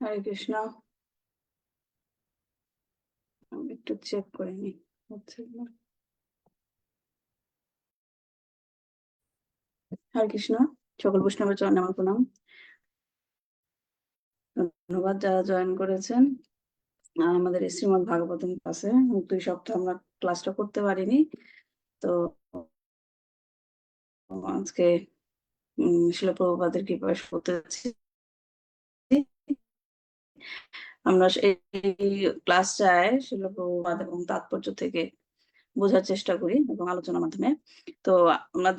হরে কৃষ্ণ। আমি একটু চেক করে নি হচ্ছে না। হরে কৃষ্ণ, সকল বৈষ্ণবের চরণে আমার প্রণাম। ধন্যবাদ যারা জয়েন করেছেন আমাদের এই শ্রীমদ ভাগবতম ক্লাসে। 2 সপ্তাহ আমরা ক্লাসটা করতে পারিনি, তো আজকে শিল প্রভুপাদের কৃপায় করতে যাচ্ছি। আমরা এই ক্লাসটায় শিল প্রভুপাদ এবং তাৎপর্য থেকে বোঝার চেষ্টা করি এবং আলোচনার মাধ্যমে। তো আমরা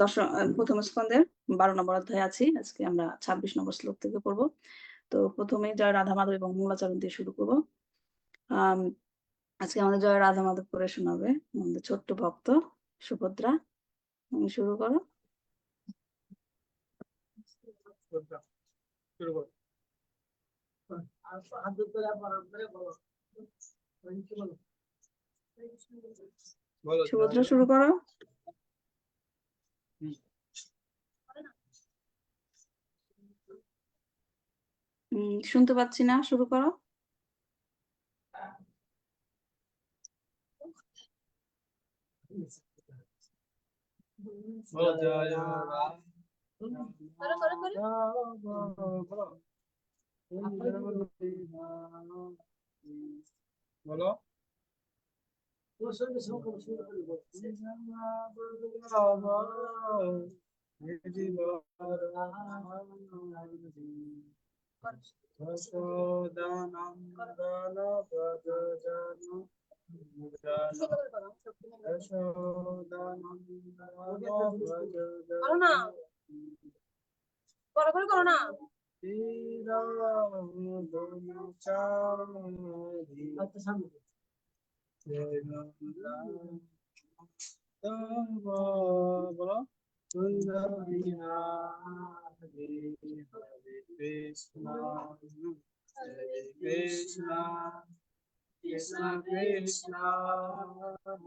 প্রথম স্কন্ধের 12 নম্বর অধ্যায়ে আছি। আজকে আমরা 26 নম্বর শ্লোক থেকে পড়ব। তো প্রথমেই জয় রাধা মাধব এবং মূলাচরণ দিয়ে শুরু করব। আজকে আমাদের জয় রাধা মাধব করে শোনাবে আমাদের ছোট্ট ভক্ত সুভদ্রা। তুমি শুরু করো। সুভদ্রা শুরু করো। শুনতে পাচ্ছি না, শুরু করো। বলো। বলো। Krishna Krishna Krishna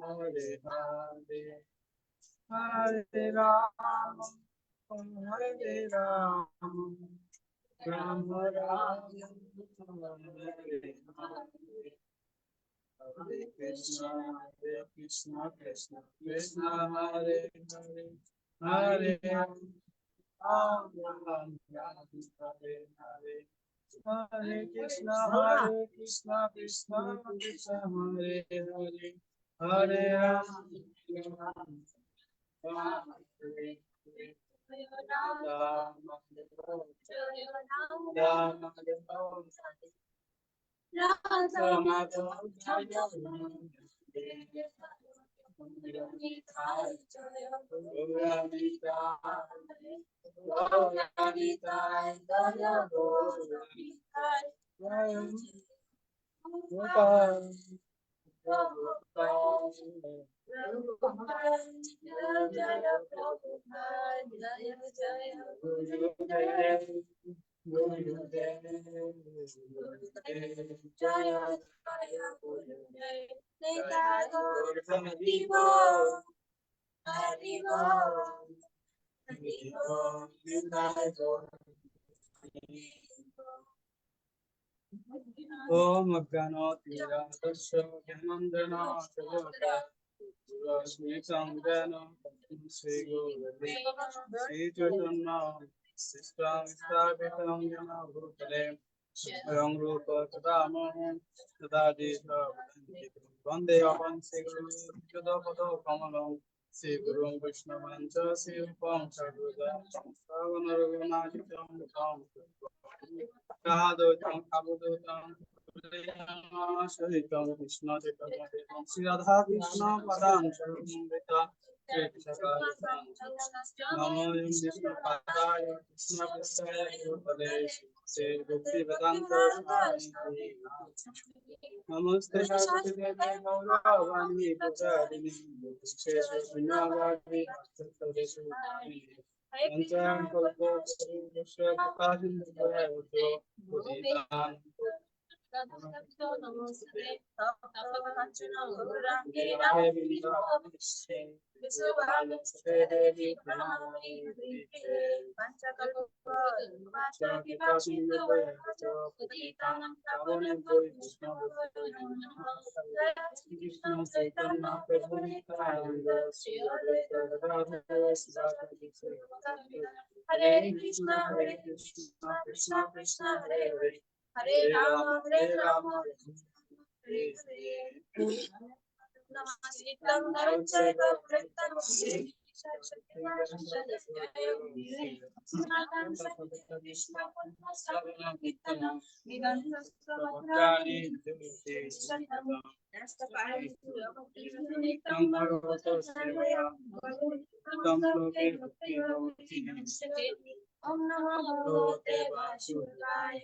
Hare Hare Hare Ram Hare Ram Ram Ram Hare Hare Hare Krishna Krishna Krishna Hare Hare Hare Ram Ram Hare Hare Hare Krishna Krishna Krishna Hare Hare Hare Ram Ram Hare Hare Om Ganotiratasya Gyanandana Shalaka Rashmi Samdana Sri Guru Sri Chaitanya Sistam Stabitam Jana Bhutale Ram Rupa Kadamaham Tadadita Vande Avan Sri Guru Jadapada Kamalam Sri Guru Vishnavancha Sri Upam Sarvada Savana Raghunachitam Tam Kahadotam Kabudotam Shritam Krishna Chaitanya Sri Radha Krishna Padam Charamrita Namo Vishnu Padaya Krishna Prasaya Gopale Sri Bhakti Vedanta Swami Namaste Saraswati Gauravani Pujarini Shesha Vinavadi Sattvadesu Antaram Kalpo Sri Vishwa Prasad Bhavato Buddhitam Hare Krishna, Krishna Krishna, Hare Hare, Hare Rama, Hare Hare. Namaskritam Naram Chaiva Bhaktam Om Namah Bhagavate Vasudevaya.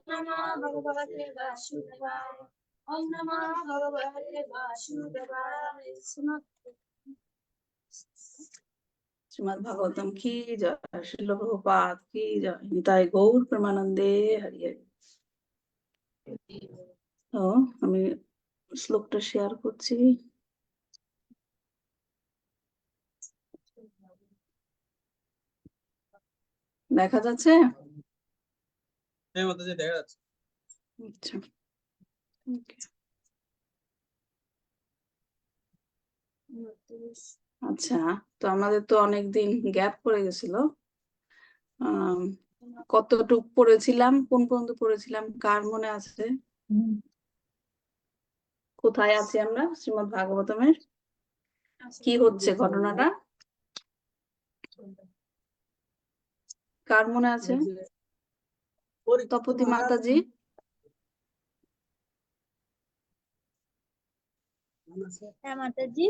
Om Namah Bhagavate Vasudevaya. Om Namah Bhagavate Vasudevaya. Shrimad Bhagavatam কি জয়, শ্রীল প্রভুপাদ কি জয়, নিতাই গৌর প্রেমানন্দে হরি হরি। তো আমি শ্লোকটা share করছি। দেখা যাচ্ছে? হ্যাঁ মাতাজি দেখা যাচ্ছে। আচ্ছা, আচ্ছা, তো আমাদের তো অনেকদিন গ্যাপ পড়ে গেছিল। কতটুক পড়েছিলাম, কোন পর্যন্ত পড়েছিলাম, কার মনে আছে? কোথায় আছি আমরা শ্রীমদ্ ভাগবতমের? কি হচ্ছে ঘটনাটা কার মনে আছে? তপতি মাতাজি, হ্যাঁ মাতাজি।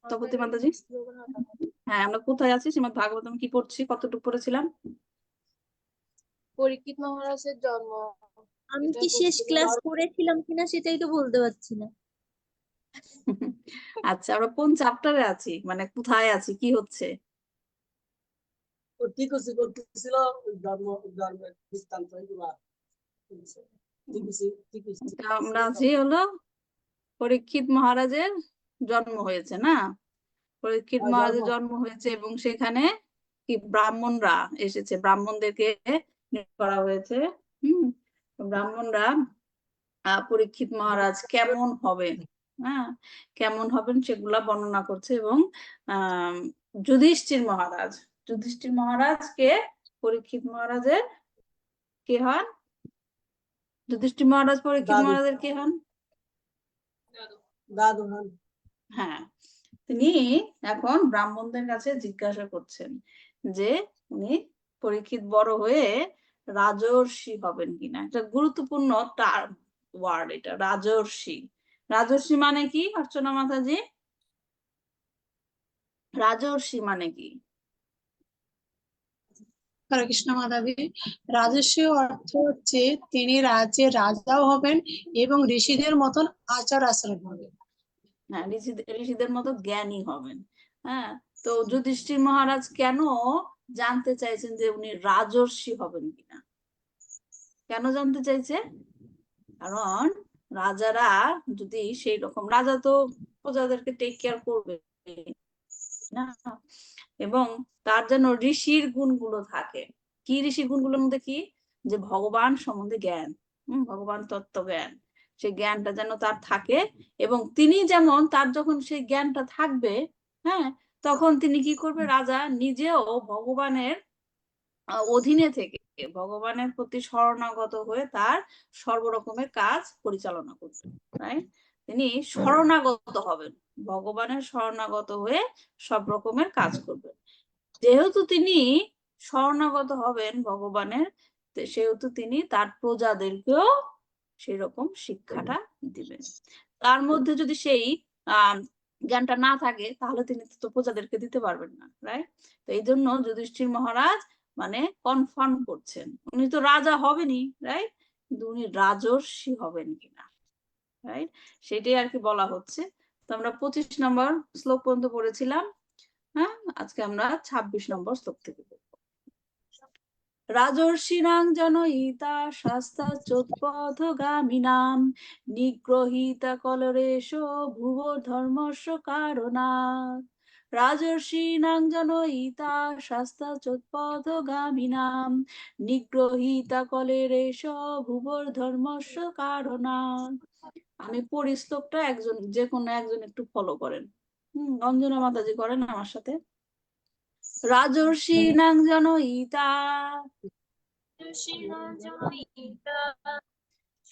তপতি মাতাজি, হ্যাঁ আমরা কোথায় আছি শ্রীমদ্ ভাগবতম কি পড়ছি, কতটুকু পড়েছিলাম? পরীক্ষিত মহারাজের জন্ম। আমি কি শেষ ক্লাস করেছিলাম কিনা সেটাই তো বলতে পারছি না। আচ্ছা, আমরা কোন চ্যাপ্টারে আছি, মানে কোথায় আছি, কি হচ্ছে? আমরা আছি হলো পরীক্ষিত মহারাজের জন্ম হয়েছে না, পরীক্ষিত মহারাজের জন্ম হয়েছে এবং সেখানে কি ব্রাহ্মণরা এসেছে, ব্রাহ্মণদেরকে নিয়োগ করা হয়েছে। ব্রাহ্মণরা পরীক্ষিত মহারাজ কেমন হবেন, হ্যাঁ কেমন হবেন সেগুলা বর্ণনা করছে। এবং যুধিষ্ঠির মহারাজকে পরীক্ষিত মহারাজের কে হন? যুধিষ্ঠির মহারাজ পরীক্ষিত মহারাজের কে হন? দাদু হন। হ্যাঁ, তিনি এখন ব্রাহ্মণদের কাছে জিজ্ঞাসা করছেন যে উনি পরীক্ষিত বড় হয়ে রাজর্ষি হবেন কিনা। একটা গুরুত্বপূর্ণ টার্ম ওয়ার্ড এটা, রাজর্ষি। রাজর্ষি মানে কি অর্চনা মাতাজি? রাজর্ষি মানে কি? হরে কৃষ্ণ মাধবী, রাজস্বী অর্থ হচ্ছে তিনি রাজ্যের রাজাও হবেন এবং ঋষিদের মতন আচার আচরণ হবেন। হ্যাঁ, ঋষিদের মতো জ্ঞানী হবেন। হ্যাঁ, তো যুধিষ্ঠির মহারাজ কেন জানতে চাইছেন যে উনি রাজর্ষি হবেন কিনা? কেন জানতে চাইছে? কারণ রাজারা যদি সেই রকম, রাজা তো প্রজাদেরকে টেক কেয়ার করবে না, এবং তার যেন ঋষির গুণগুলো থাকে। কি ঋষির গুণগুলোর মধ্যে কি? যে ভগবান সম্বন্ধে জ্ঞান, ভগবান তত্ত্ব জ্ঞান, সেই জ্ঞানটা যেন তার থাকে। এবং তিনি যেমন, তার যখন সেই জ্ঞানটা থাকবে, হ্যাঁ তখন তিনি কি করবে, রাজা নিজেও ভগবানের অধীনে থেকে ভগবানের প্রতি শরণাগত হয়ে তার সর্বরকমের কাজ পরিচালনা করবেন। রাইট? তিনি শরণাগত হবেন, ভগবানের শরণাগত হয়ে সব রকমের কাজ করবেন। যেহেতু তিনি শরণাগত হবেন ভগবানের, সেহেতু তিনি তার প্রজাদেরকেও সেই রকম শিক্ষাটা দিবেন। তার মধ্যে যদি সেই জ্ঞানটা না থাকে তাহলে তিনি তো প্রজাদেরকে দিতে পারবেন না। রাইট? তো এই জন্য যুধিষ্ঠির মহারাজ মানে কনফার্ম করছেন উনি তো রাজা হবেনই, রাইট, কিন্তু উনি রাজর্ষি হবেন কিনা, রাইট, সেটাই আর কি বলা হচ্ছে। তো আমরা 25 নম্বর শ্লোক পর্যন্ত পড়েছিলাম। হ্যাঁ, আজকে আমরা 26 নম্বর শ্লোক থেকে পড়ব। রাজর্ষিণাং জনয়িতা শাস্তা চোৎপথগামিনাম নিগ্রহীতা কলরেশ ভুব ধর্মস্য কারণাৎ। রাজর্ষিণাং জনয়িতা শাস্তা চোৎপথগামিনাম নিগ্রহীতা কলেরেশ ভুবর ধর্মস্য কারণাৎ। আমি পড়ি শ্লোকটা, একজন যে কোনো একজন একটু ফলো করেন। অঞ্জনা মাতাজি করেন আমার সাথে। রাজর্ষিণাং জনয়িতা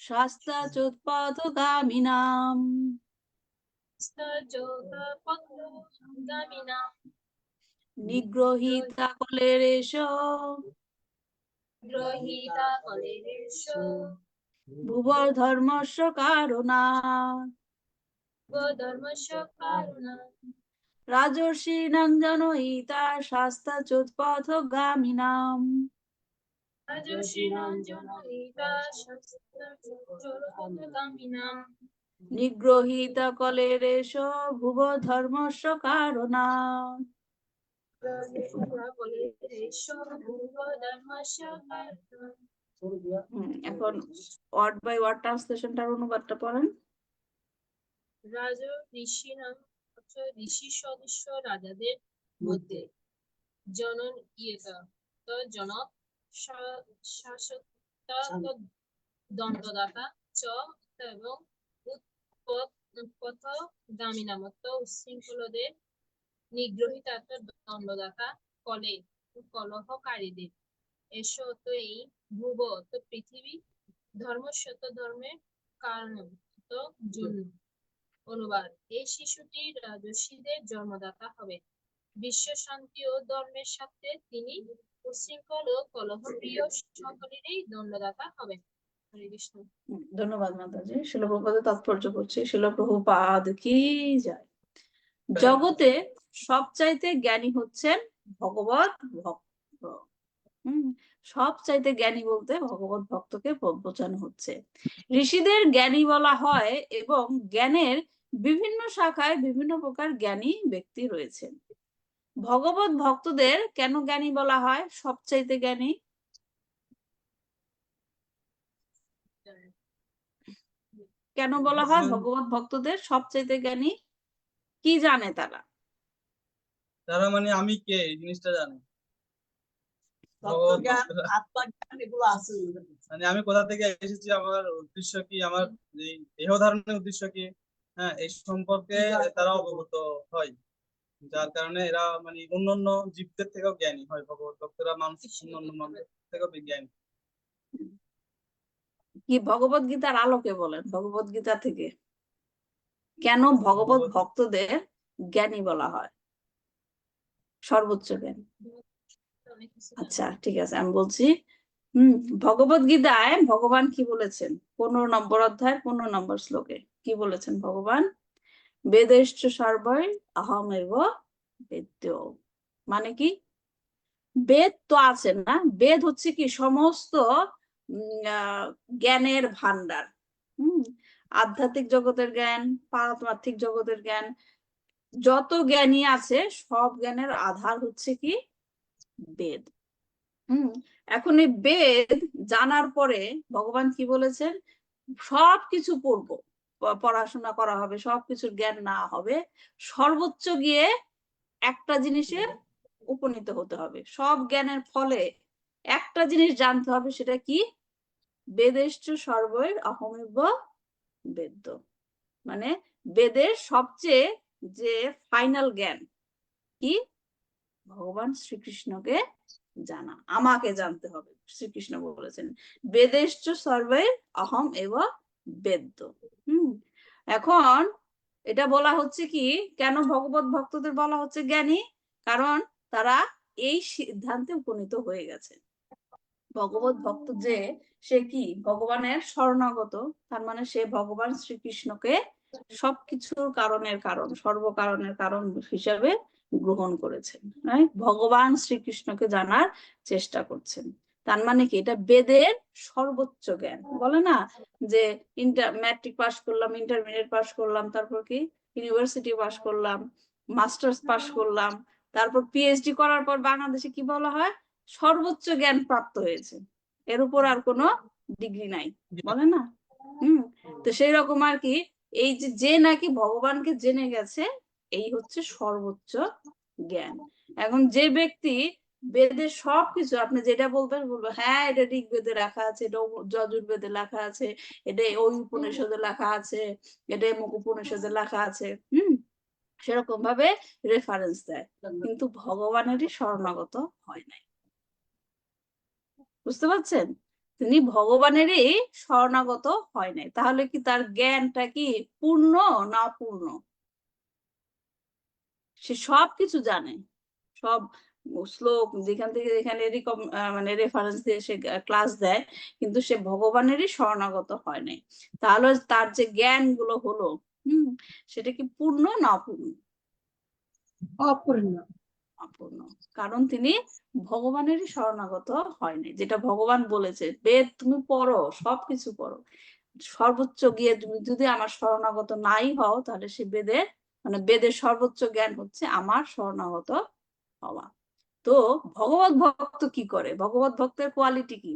শাস্তা চোৎপথগামিনাম নিগ্রহীতা কলেরেশ ভুবর ধর্মস্য কারণাৎ। রাজর্ষিণাং জনয়িতা শাস্তা চোৎপথগামিনাম নিগ্রহীতা কলেরেশ ভুব ধর্মস্য কারণাৎ। এখন ওয়ার্ড বাই ওয়ার্ড ট্রান্সলেশনটার অনুবাদটা পড়েন। ঋষি সদস্য রাজাদের মধ্যে জনক শাসকতা দণ্ডদাতা চ এবং উৎপথগামিনামত্ত উচ্ছৃঙ্খলদের নিগ্রহিতা দণ্ডদাতা কলহকারীদের এসো তো এই ভুব তো পৃথিবী ধর্মস্বত ধর্মের কারণ জন্য। অনুবাদ: এই শিশুটি রাজর্ষিদের জন্মদাতা হবে, বিশ্ব শান্তি ও ধর্মের সাথে তিনি উচ্ছৃঙ্খল ও কলহপ্রিয় সকলেরই দণ্ডদাতা হবেন। হরে কৃষ্ণ। ধন্যবাদ মাতাজি। শিল প্রভুপাদের তাৎপর্য করছি। শিল প্রভুপাদ কি যায়। জগতে সবচাইতে জ্ঞানী হচ্ছেন ভগবত ভক্ত। সবচাইতে জ্ঞানী বলতে ভগবত ভক্তকে বোঝানো হচ্ছে। ঋষিদের জ্ঞানী বলা হয় এবং জ্ঞানের বিভিন্ন শাখায় বিভিন্ন প্রকার জ্ঞানী ব্যক্তি রয়েছেন। ভগবত ভক্তদের কেন জ্ঞানী বলা হয়, সবচাইতে জ্ঞানী? কেন বলা হয় ভগবত ভক্তদের সবচাইতে জ্ঞানী? কি জানে তারা? তারা মানে আমি কে এই জিনিসটা জানে। মানে আমি কোথা থেকে এসেছি, আমার উদ্দেশ্য কি, আমার দেহ ধারণের উদ্দেশ্য কি, হ্যাঁ, এই সম্পর্কে তারা অবগত হয়। যার কারণে এরা মানে অন্যান্য জীবদের থেকেও জ্ঞানী হয়। ভগবত ভক্তরা মানুষ অন্যান্য মানুষের থেকেও জ্ঞানী। কি ভগবত গীতার আলোকে বলেন, ভগবত গীতা থেকে কেন ভগবত ভক্তদের জ্ঞানী বলা হয়, সর্বোচ্চ জ্ঞান? আচ্ছা ঠিক আছে, আমি বলছি। ভগবত গীতায় ভগবান কি বলেছেন? 15 নম্বর অধ্যায় 15 নম্বর শ্লোকে কি বলেছেন ভগবান? বেদেশ্চ সর্বৈ অহমেব বেদ্য। মানে কি? বেদ তো আছে না, বেদ হচ্ছে কি সমস্ত জ্ঞানের ভান্ডার। আধ্যাত্মিক জগতের জ্ঞান, পারমার্থিক জগতের জ্ঞান, যত জ্ঞানী আছে সব জ্ঞানের আধার হচ্ছে কি বেদ। এখন এই বেদ জানার পরে ভগবান কি বলেছেন? সবকিছু পড়বো, পড়াশোনা করা হবে, সবকিছুর জ্ঞান না হবে, সর্বোচ্চ গিয়ে একটা জিনিসে উপনীত হতে হবে। সব জ্ঞানের ফলে একটা জিনিস জানতে হবে, সেটা কি? বেদেশ্চ সর্বৈ অহমেব বেদ্য। মানে বেদের সবচেয়ে যে ফাইনাল জ্ঞান কি? ভগবান শ্রীকৃষ্ণকে জানা, আমাকে জানতে হবে। শ্রীকৃষ্ণ বলেছেন বেদেশ্চ সর্বৈ অহম এব বেদ্য। এখন এটা বলা হচ্ছে কি, কেন ভগবত ভক্তদের বলা হচ্ছে জ্ঞানী? কারণ তারা এই সিদ্ধান্তে উপনীত হয়ে গেছে। ভগবত ভক্ত যে সে কি ভগবানের শরণাগত, তার মানে সে ভগবান শ্রীকৃষ্ণকে সবকিছুর কারণের কারণ, সর্বকারণের কারণ হিসাবে গ্রহণ করেছেন। ভগবান শ্রীকৃষ্ণকে জানার চেষ্টা করছেন। তার মানে কি এটা বেদের সর্বোচ্চ জ্ঞান। বলে না যে ম্যাট্রিক পাস করলাম, ইন্টারমিডিয়েট পাস করলাম, তারপর কি ইউনিভার্সিটি পাস করলাম, মাস্টার্স পাস করলাম, তারপর পিএইচডি করার পর বাংলাদেশে কি বলা হয়? সর্বোচ্চ জ্ঞান প্রাপ্ত হয়েছে, এর উপর আর কোনো ডিগ্রি নাই, বলে না? তো সেই রকম আর কি, এই যে নাকি ভগবানকে জেনে গেছে, এই হচ্ছে সর্বোচ্চ জ্ঞান। এখন যে ব্যক্তি বেদের সবকিছু, আপনি যেটা বলবেন বলবো হ্যাঁ এটা ঋগ্বেদে লেখা আছে, এটা যজুর্বেদে লেখা আছে, এটা ওই উপনিষদে লেখা আছে, এটা এমুক উপনিষদে লেখা আছে, সেরকম ভাবে রেফারেন্স দেয়, কিন্তু ভগবানেরই শরণাগত হয় নাই। বুঝতে পারছেন? তিনি ভগবানেরই শরণাগত হয় নাই, তাহলে কি তার জ্ঞানটা কি পূর্ণ না পূর্ণ? সে সবকিছু জানে, সব শ্লোক যেখান থেকে যেখানে মানে রেফারেন্স দিয়ে সে ক্লাস দেয়, কিন্তু সে ভগবানেরই শরণাগত হয় নাই। তাহলে তার যে জ্ঞান গুলো হলো, সেটা কি পূর্ণ না অপূর্ণ? অপূর্ণ। অপূর্ণ, কারণ তিনি ভগবানেরই শরণাগত হয়নি। যেটা ভগবান বলেছে, বেদ তুমি পড়ো, সবকিছু পড়ো, সর্বোচ্চ গিয়ে তুমি যদি আমার শরণাগত নাই হও, তাহলে সে বেদের সর্বোচ্চ জ্ঞান হচ্ছে আমার শরণাগত হওয়া। তো ভগবত ভক্ত কি করে? ভগবত ভক্তের কোয়ালিটি কি?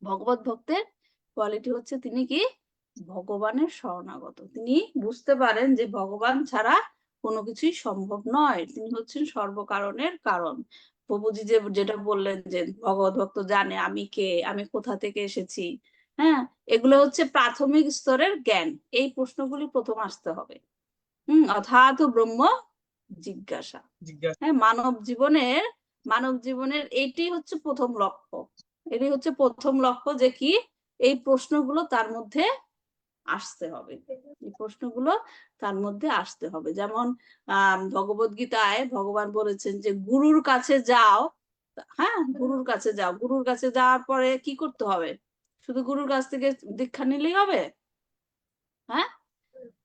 ভগবত ভক্তের কোয়ালিটি হচ্ছে তিনি কি ভগবানের শরণাগত। তিনি বুঝতে পারেন যে ভগবান ছাড়া কোনো কিছুই সম্ভব নয়, তিনি হচ্ছেন সর্বকারণের কারণ। প্রভুজি যেটা বললেন যে ভগবত ভক্ত জানে আমি কে, আমি কোথা থেকে এসেছি, হ্যাঁ, এগুলো হচ্ছে প্রাথমিক স্তরের জ্ঞান। এই প্রশ্নগুলি প্রথম আসতে হবে। অথাৎ ব্রহ্ম জিজ্ঞাসা। হ্যাঁ, মানব জীবনের এইটি হচ্ছে প্রথম লক্ষ্য। এটি হচ্ছে প্রথম লক্ষ্য, যে কি এই প্রশ্নগুলো তার মধ্যে আসতে হবে, এই প্রশ্নগুলো তার মধ্যে আসতে হবে। যেমন ভগবদ্গীতায় ভগবান বলেছেন যে গুরুর কাছে যাও, হ্যাঁ গুরুর কাছে যাও, গুরুর কাছে যাওয়ার পরে কি করতে হবে? শুধু গুরুর কাছ থেকে দীক্ষা নিলেই হবে? হ্যাঁ,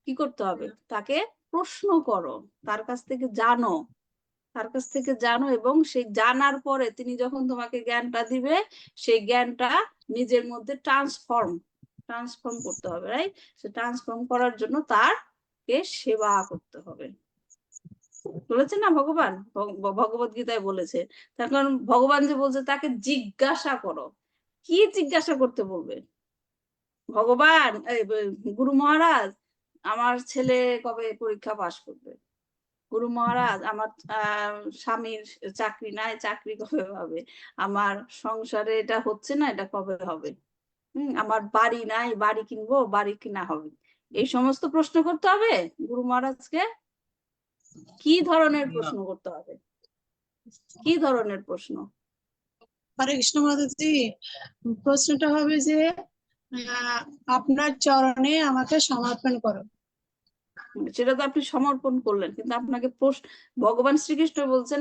কি করতে হবে? তাকে প্রশ্ন করো, তার কাছ থেকে জানো, তার কাছ থেকে জানো, এবং সেই জানার পরে তিনি যখন তোমাকে জ্ঞানটা দিবে, সেই জ্ঞানটা নিজের মধ্যে ট্রান্সফর্ম করতে হবে, রাইট? সে ট্রান্সফর্ম করার জন্য তারকে সেবা করতে হবে। বলেছে না ভগবান, ভগবত গীতায় বলেছে। তার কারণ ভগবান যে বলছে তাকে জিজ্ঞাসা করো, কি জিজ্ঞাসা করতে বলবে? ভগবান গুরু মহারাজ আমার ছেলে কবে পরীক্ষা পাশ করবে? গুরু মহারাজ আমার স্বামীর চাকরি নাই, চাকরি কবে হবে? আমার সংসারে এটা হচ্ছে না, এটা কবে হবে? আমার বাড়ি নাই, বাড়ি কিনবো, বাড়ি কিনা হবে? এই সমস্ত প্রশ্ন করতে হবে গুরু মহারাজকে? কি ধরনের প্রশ্ন করতে হবে? কি ধরনের প্রশ্ন? হরে কৃষ্ণ মাতাজি, প্রশ্নটা হবে যে আপনার চরণে আমাকে সমর্পণ করো। সেটা তো আপনি সমর্পণ করলেন, কিন্তু আপনাকে ভগবান শ্রীকৃষ্ণ বলছেন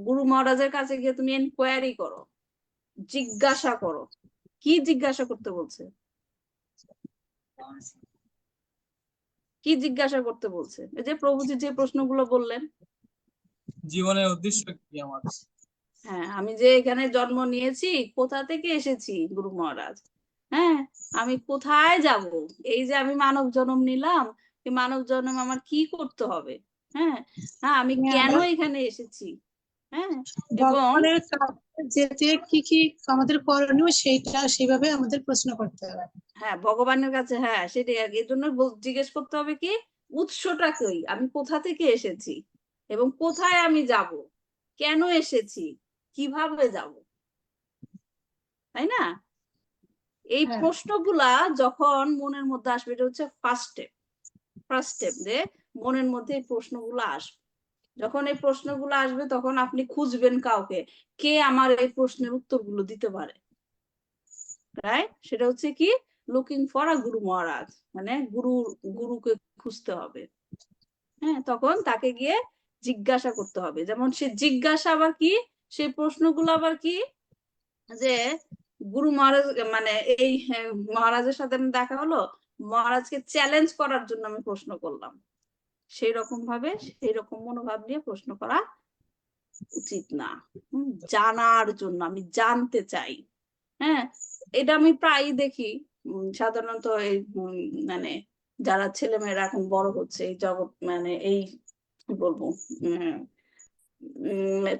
গুরু মহারাজের কাছে গিয়ে তুমি এনকোয়ারি করো, জিজ্ঞাসা করো। কি জিজ্ঞাসা করতে বলছে? কি জিজ্ঞাসা করতে বলছে? এই যে প্রভুজি যে প্রশ্নগুলো বললেন, জীবনের উদ্দেশ্য কি আমার? হ্যাঁ, আমি যে এখানে জন্ম নিয়েছি, কোথা থেকে এসেছি গুরু মহারাজ? হ্যাঁ, আমি কোথায় যাব? এই যে আমি মানব জন্ম নিলাম, এই মানব জন্ম আমার কি করতে হবে? হ্যাঁ, হ্যাঁ, আমি কেন এখানে এসেছি? হ্যাঁ, এবং ভগবানের কাছে যেতে কি কি আমাদের করণীয় সেইটা সেভাবে আমাদের প্রশ্ন করতে হবে। হ্যাঁ, ভগবানের কাছে, হ্যাঁ সেটাই আর কি। এর জন্য জিজ্ঞেস করতে হবে কি উৎসটা কি, আমি কোথা থেকে এসেছি এবং কোথায় আমি যাব, কেন এসেছি, কিভাবে যাব, তাই না? এই প্রশ্নগুলা যখন মনের মধ্যে আসবে, এটা হচ্ছে ফার্স্ট স্টেপ, যে মনের মধ্যে এই প্রশ্নগুলো আসবে। যখন এই প্রশ্নগুলো আসবে, তখন আপনি খুঁজবেন কাউকে, কে আমার এই প্রশ্নের উত্তরগুলো দিতে পারে, রাইট? সেটা হচ্ছে কি লুকিং ফর আ গুরু মহারাজ, মানে গুরুকে খুঁজতে হবে। হ্যাঁ, তখন তাকে গিয়ে জিজ্ঞাসা করতে হবে। যেমন সে জিজ্ঞাসা আবার কি, সেই প্রশ্নগুলো আবার কি, যে গুরু মহারাজ মানে এই মহারাজের সাথে দেখা হলো, মহারাজকে চ্যালেঞ্জ করার জন্য আমি প্রশ্ন করলাম, সেই রকম ভাবে সেই রকম মনোভাব নিয়ে প্রশ্ন করা উচিত না। জানার জন্য, আমি জানতে চাই। হ্যাঁ, এটা আমি প্রায়ই দেখি সাধারণত এই মানে যারা ছেলেমেয়েরা এখন বড় হচ্ছে, এই জগৎ মানে এই কি বলবো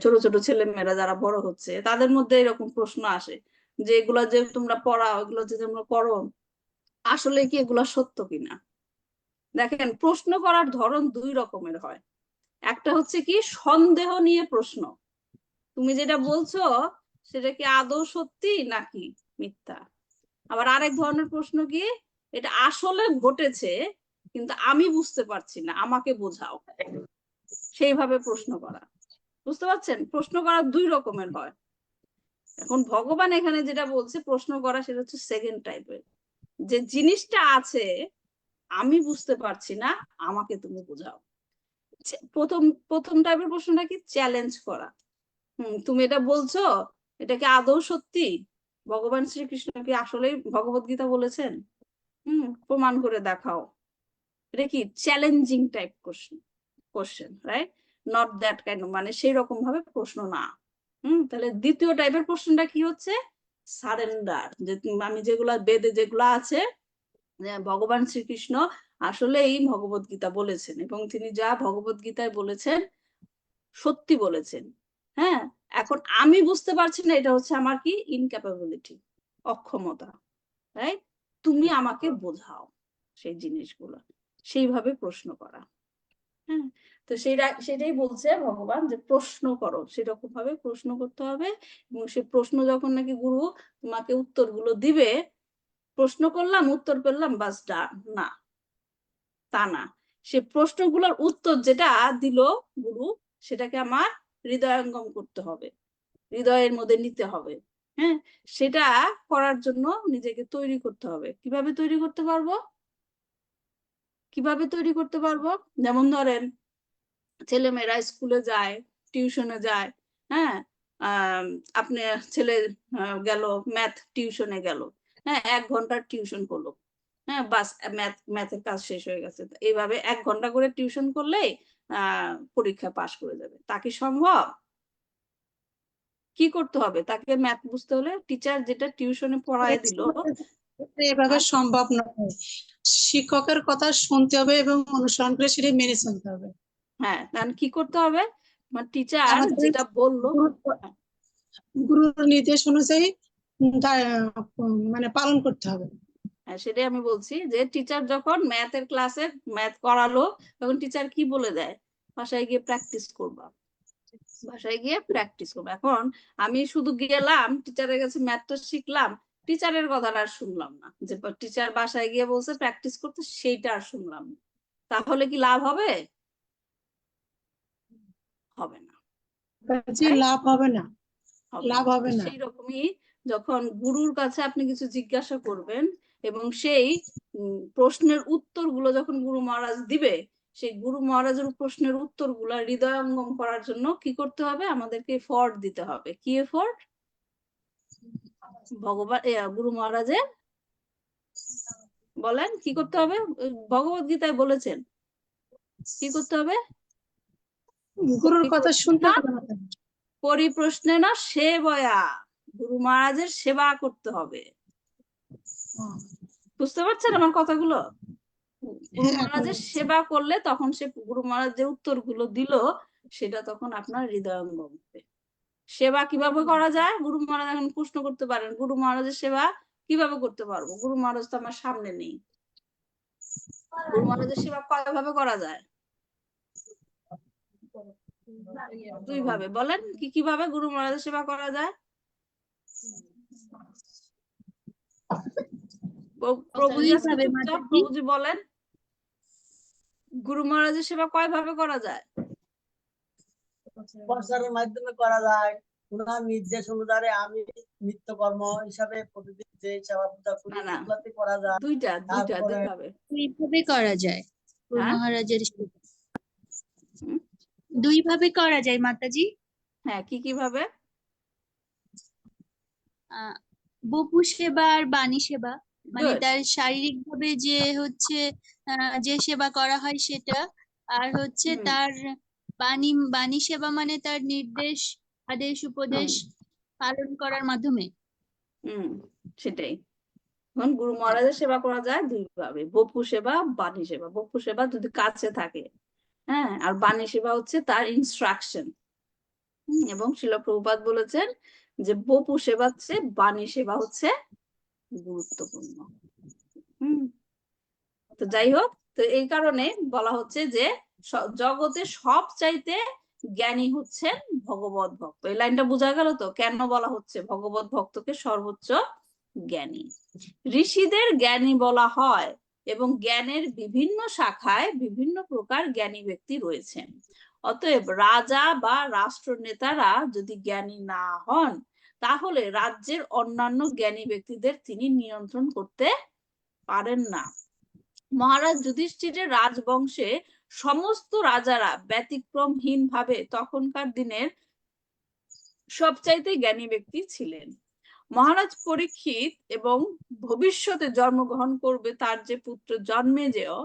ছোট ছোট ছেলে মেয়েরা যারা বড় হচ্ছে তাদের মধ্যে এরকম প্রশ্ন আসে যে এগুলা যে তোমরা পড়াও, এগুলো যে তোমরা করো, আসলে কি এগুলা সত্য কিনা। দেখেন, প্রশ্ন করার ধরন দুই রকমের হয়। একটা হচ্ছে কি সন্দেহ নিয়ে প্রশ্ন, তুমি যেটা বলছো সেটা কি আদৌ সত্যি নাকি মিথ্যা। আবার আরেক ধরনের প্রশ্ন কি, এটা আসলে ঘটেছে কিন্তু আমি বুঝতে পারছি না, আমাকে বোঝাও। সেইভাবে প্রশ্ন করা, বুঝতে পারছেন? প্রশ্ন করা দুই রকমের হয়। এখন ভগবান এখানে যেটা বলছে প্রশ্ন করা, সেটা হচ্ছে সেকেন্ড টাইপের, যে জিনিসটা আছে আমি বুঝতে পারছি না, আমাকে তুমি বোঝাও। প্রথম প্রথম টাইপের প্রশ্নটা কি চ্যালেঞ্জ করা। তুমি এটা বলছো, এটা কি আদৌ সত্যি? ভগবান শ্রীকৃষ্ণ কি আসলেই ভগবত গীতা বলেছেন? প্রমাণ করে দেখাও। এটা কি challenging type question, right? Not that kind, মানে সেই রকম ভাবে প্রশ্ন না। তাহলে দ্বিতীয় টাইপের প্রশ্নটা কি হচ্ছে, সারেন্ডার, যে আমি যেগুলা বেদে যেগুলা আছে, ভগবান শ্রীকৃষ্ণ আসলেই ভগবত গীতা বলেছেন এবং তিনি যা ভগবত গীতায় বলেছেন সত্যি বলেছেন। হ্যাঁ, এখন আমি বুঝতে পারছি না, এটা হচ্ছে আমার কি ইনক্যাপাবিলিটি, অক্ষমতা, রাইট? তুমি আমাকে বোঝাও সেই জিনিসগুলো, সেইভাবে প্রশ্ন করা। হ্যাঁ, তো সেটাই বলছে ভগবান, যে প্রশ্ন করো, সেরকম ভাবে প্রশ্ন করতে হবে। এবং সে প্রশ্ন যখন নাকি গুরু তোমাকে উত্তরগুলো দিবে, প্রশ্ন করলাম উত্তর পেলাম বাস না, তা না। সে প্রশ্নগুলোর উত্তর যেটা দিল গুরু, সেটাকে আমার হৃদয়ঙ্গম করতে হবে, হৃদয়ের মধ্যে নিতে হবে। হ্যাঁ, সেটা করার জন্য নিজেকে তৈরি করতে হবে। কিভাবে তৈরি করতে পারবো? যেমন ধরেন, ছেলেমেয়েরা স্কুলে যায়, টিউশনে যায়। হ্যাঁ, আপনি ছেলে গেল ম্যাথ টিউশনে গেল, হ্যাঁ 1 ঘন্টার টিউশন করলো, হ্যাঁ বাস ম্যাথের কাজ শেষ হয়ে গেছে। এইভাবে 1 ঘন্টা করে টিউশন করলেই পরীক্ষা পাশ করে যাবে। তা কি সম্ভব? কি করতে হবে তাকে? ম্যাথ বুঝতে হলে টিচার যেটা টিউশনে পড়ায় দিল, এভাবে সম্ভব নয়। শিক্ষকের কথা শুনতে হবে এবং অনুসরণ করে সেটা মেনে চলতে হবে। হ্যাঁ, তাহলে কি করতে হবে, মানে টিচার আমাদের যেটা বললো, গুরুর নির্দেশ অনুযায়ী মানে পালন করতে হবে। সেটাই আমি বলছি, যে টিচার যখন ম্যাথের ক্লাসে ম্যাথ করালো, তখন টিচার কি বলে দেয়, বাসায় গিয়ে প্র্যাকটিস করবা, বাসায় গিয়ে প্র্যাকটিস করবা। এখন আমি শুধু গেলাম টিচারের কাছে, ম্যাথটা শিখলাম, টিচারের কথাটা আর শুনলাম না, যে টিচার বাসায় গিয়ে বলছে প্র্যাকটিস করতে, সেইটা আর শুনলাম না, তাহলে কি লাভ হবে? হবে না, যে লাভ হবে না, লাভ হবে হবে না। না। সেই রকমই যখন গুরুর কাছে আপনি কিছু জিজ্ঞাসা করবেন এবং সেই প্রশ্নের উত্তরগুলো যখন গুরু মহারাজ দিবে, সেই গুরু মহারাজের প্রশ্নের উত্তরগুলো হৃদয়ঙ্গম করার জন্য কি করতে হবে, আমাদেরকে এফর্ট দিতে হবে। কি এফর্ট? ভগবান গুরু মহারাজের বলেন কি করতে হবে, ভগবত গীতায় বলেছেন কি করতে হবে, গুরুর কথা শুনতে হবে না। পরিপ্রশ্নে না সেবয়া, গুরু মহারাজের সেবা করতে হবে। বুঝতে পারছেন আমার কথাগুলো? গুরু মহারাজের সেবা করলে তখন সে গুরু মহারাজ যে উত্তরগুলো দিল, সেটা তখন আপনার হৃদয়ঙ্গম হবে। সেবা কিভাবে করা যায়? গুরু মহারাজ এখন প্রশ্ন করতে পারেন, গুরু মহারাজের সেবা কিভাবে করতে পারবো? গুরু মহারাজ তো আমার সামনে নেই। গুরু মহারাজের সেবা কয়ভাবে করা যায়? 2 ভাবে। বলেন কিভাবে গুরু মহারাজের সেবা করা যায়? প্রভুজি আজকে চুপচাপ, প্রভুজি বলেন গুরু মহারাজের সেবা কয় ভাবে করা যায়? প্রচারের মাধ্যমে করা যায়, ওনার নির্দেশ অনুসারে আমি নিত্যকর্ম হিসাবে প্রতিদিন যে সেবা পূজা করি সেগুলোতে করা যায়। দুইটা তারপরে দুইভাবে করা যায় গুরু মহারাজের সেবা। দুইভাবে করা যায় মাতাজি। হ্যাঁ, কিভাবে? বপু সেবা আর বাণী সেবা, মানে তার শারীরিক ভাবে যে হচ্ছে যে সেবা করা হয় সেটা, আর হচ্ছে তার বাণী সেবা মানে তার নির্দেশ আদেশ উপদেশ পালন করার মাধ্যমে। সেটাই। এখন গুরু মহারাজের সেবা করা যায় 2 ভাবে, বপু সেবা, বাণী সেবা। বপু সেবা যদি কাছে থাকে, হ্যাঁ, আর বাণী সেবা হচ্ছে তার ইনস্ট্রাকশন, এবং শিল প্রভুপাদ বলেছেন যে বপু সেবার চেয়ে বাণী সেবা হচ্ছে গুরুত্বপূর্ণ। তো যাই হোক, তো এই কারণে বলা হচ্ছে যে জগতে সব চাইতে জ্ঞানী হচ্ছেন ভগবত ভক্ত। এই লাইনটা বোঝা গেল তো কেন বলা হচ্ছে ভগবত ভক্তকে সর্বোচ্চ জ্ঞানী। ঋষিদের জ্ঞানী বলা হয় এবং জ্ঞানের বিভিন্ন শাখায় বিভিন্ন প্রকার জ্ঞানী ব্যক্তি রয়েছেন। অতএব রাজা বা রাষ্ট্রনেতারা যদি জ্ঞানী না হন তাহলে রাজ্যের অন্যান্য জ্ঞানী ব্যক্তিদের তিনি নিয়ন্ত্রণ করতে পারেন না। মহারাজ যুধিষ্ঠিরের রাজবংশে সমস্ত রাজারা ব্যতিক্রমহীন ভাবে তখনকার দিনের সবচাইতে জ্ঞানী ব্যক্তি ছিলেন। মহারাজ পরীক্ষিত এবং ভবিষ্যতে জন্মগ্রহণ করবে তার যে পুত্র জন্মেজেয়,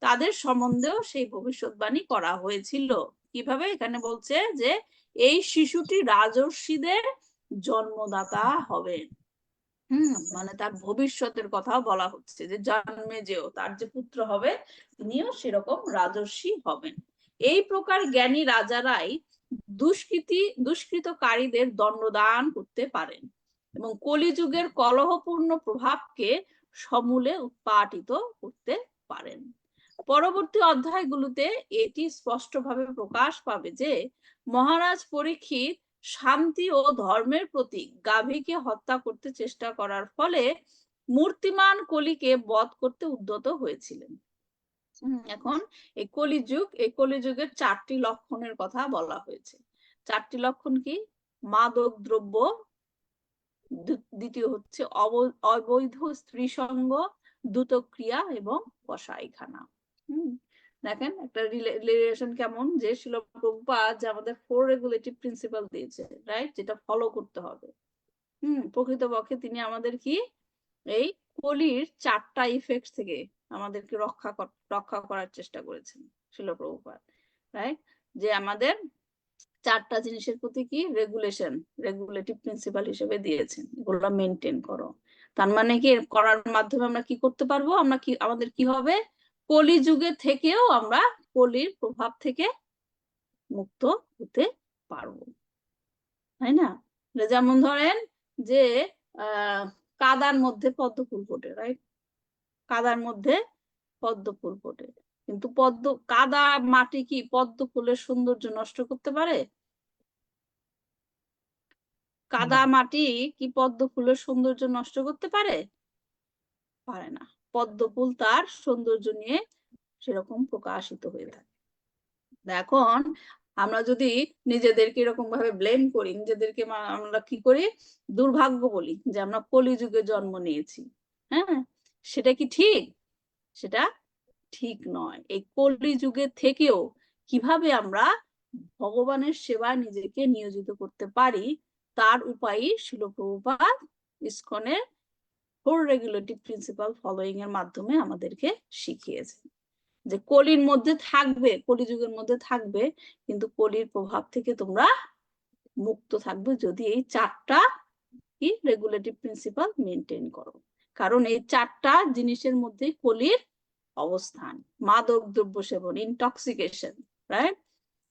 তাদের সম্বন্ধেও সেই ভবিষ্যৎবাণী করা হয়েছিল। কিভাবে? এখানে বলছে যে এই শিশুটি রাজর্ষিদের জন্মদাতা হবেন। মানে তার ভবিষ্যতের কথা বলা হচ্ছে যে জন্মেজেয় তার যে পুত্র হবে তিনিও সেরকম রাজর্ষি হবেন। এই প্রকার জ্ঞানী রাজারাই দুষ্কৃতকারীদের দণ্ডদান করতে পারেন এবং কলিযুগের কলহপূর্ণ প্রভাবকে সমূলে উৎপাটিত করতে পারেন। পরবর্তী অধ্যায়গুলোতে এটি স্পষ্টভাবে প্রকাশ পাবে যে মহারাজ পরীক্ষিত শান্তি ও ধর্মের প্রতীক গাভীকে হত্যা করতে চেষ্টা করার ফলে মূর্তিমান কলিকে বধ করতে উদ্যত হয়েছিলেন। এখন এই কলিযুগের 4টি লক্ষণের কথা বলা হয়েছে। 4টি লক্ষণ কি? মাদক দ্রব্য, দ্বিতীয় হচ্ছে অবৈধ স্ত্রী সঙ্গ, দ্রুতক্রিয়া এবং কসাইখানা। দেখেন একটা রিলেশন কেমন, যে শিল প্রভুপাদ যে আমাদের 4 রেগুলেটিভ প্রিন্সিপাল দিয়েছে, রাইট, যেটা ফলো করতে হবে। প্রকৃতপক্ষে তিনি আমাদের কি এই কলির 4টা ইফেক্ট থেকে আমাদেরকে রক্ষা করার চেষ্টা করেছেন শিল প্রভুপাদ, রাইট, যে আমাদের 4টা জিনিসের প্রতি কি রেগুলেটিভ প্রিন্সিপাল হিসেবে দিয়েছেন, এগুলো মেনটেন করো। তার মানে কি করার মাধ্যমে আমরা কি করতে পারবো, আমাদের কি হবে, কলিযুগে থেকেও আমরা কলির প্রভাব থেকে মুক্ত হতে পারবো, তাই না? যেমন ধরেন যে কাদার মধ্যে পদ্ম ফুল ফোটে, রাইট, কাদার মধ্যে পদ্ম ফুল ফোটে, কিন্তু কাদা মাটি কি পদ্ম ফুলের সৌন্দর্য নষ্ট করতে পারে? কাদা মাটি কি পদ্ম ফুলের সৌন্দর্য নষ্ট করতে পারে? পারে না। পদ্ম ফুল তার সৌন্দর্য নিয়ে সেরকম প্রকাশিত হয়ে থাকে। এখন আমরা যদি নিজেদেরকে এরকম ভাবে ব্লেম করি, নিজেদেরকে আমরা কি করি, দুর্ভাগ্য বলি যে আমরা কলিযুগে জন্ম নিয়েছি। হ্যাঁ, সেটা কি ঠিক? সেটা ঠিক নয়। এই কলিযুগে থেকেও কিভাবে আমরা ভগবানের সেবায় নিজেকে নিয়োজিত করতে পারি তার উপায়ই শিল প্রভুপাদ ইসকনের 4 রেগুলেটিভ প্রিন্সিপাল ফলোইং এর মাধ্যমে আমাদেরকে শিখিয়েছে। যে কলির মধ্যে থাকবে, কলিযুগের মধ্যে থাকবে, কিন্তু কলির প্রভাব থেকে তোমরা মুক্ত থাকবে যদি এই 4টা কি রেগুলেটিভ প্রিন্সিপাল মেনটেন করো। কারণ এই 4টা জিনিসের মধ্যে কলির অবস্থান। মাদক দ্রব্য সেবন, ইনটক্সিকেশন, রাইট,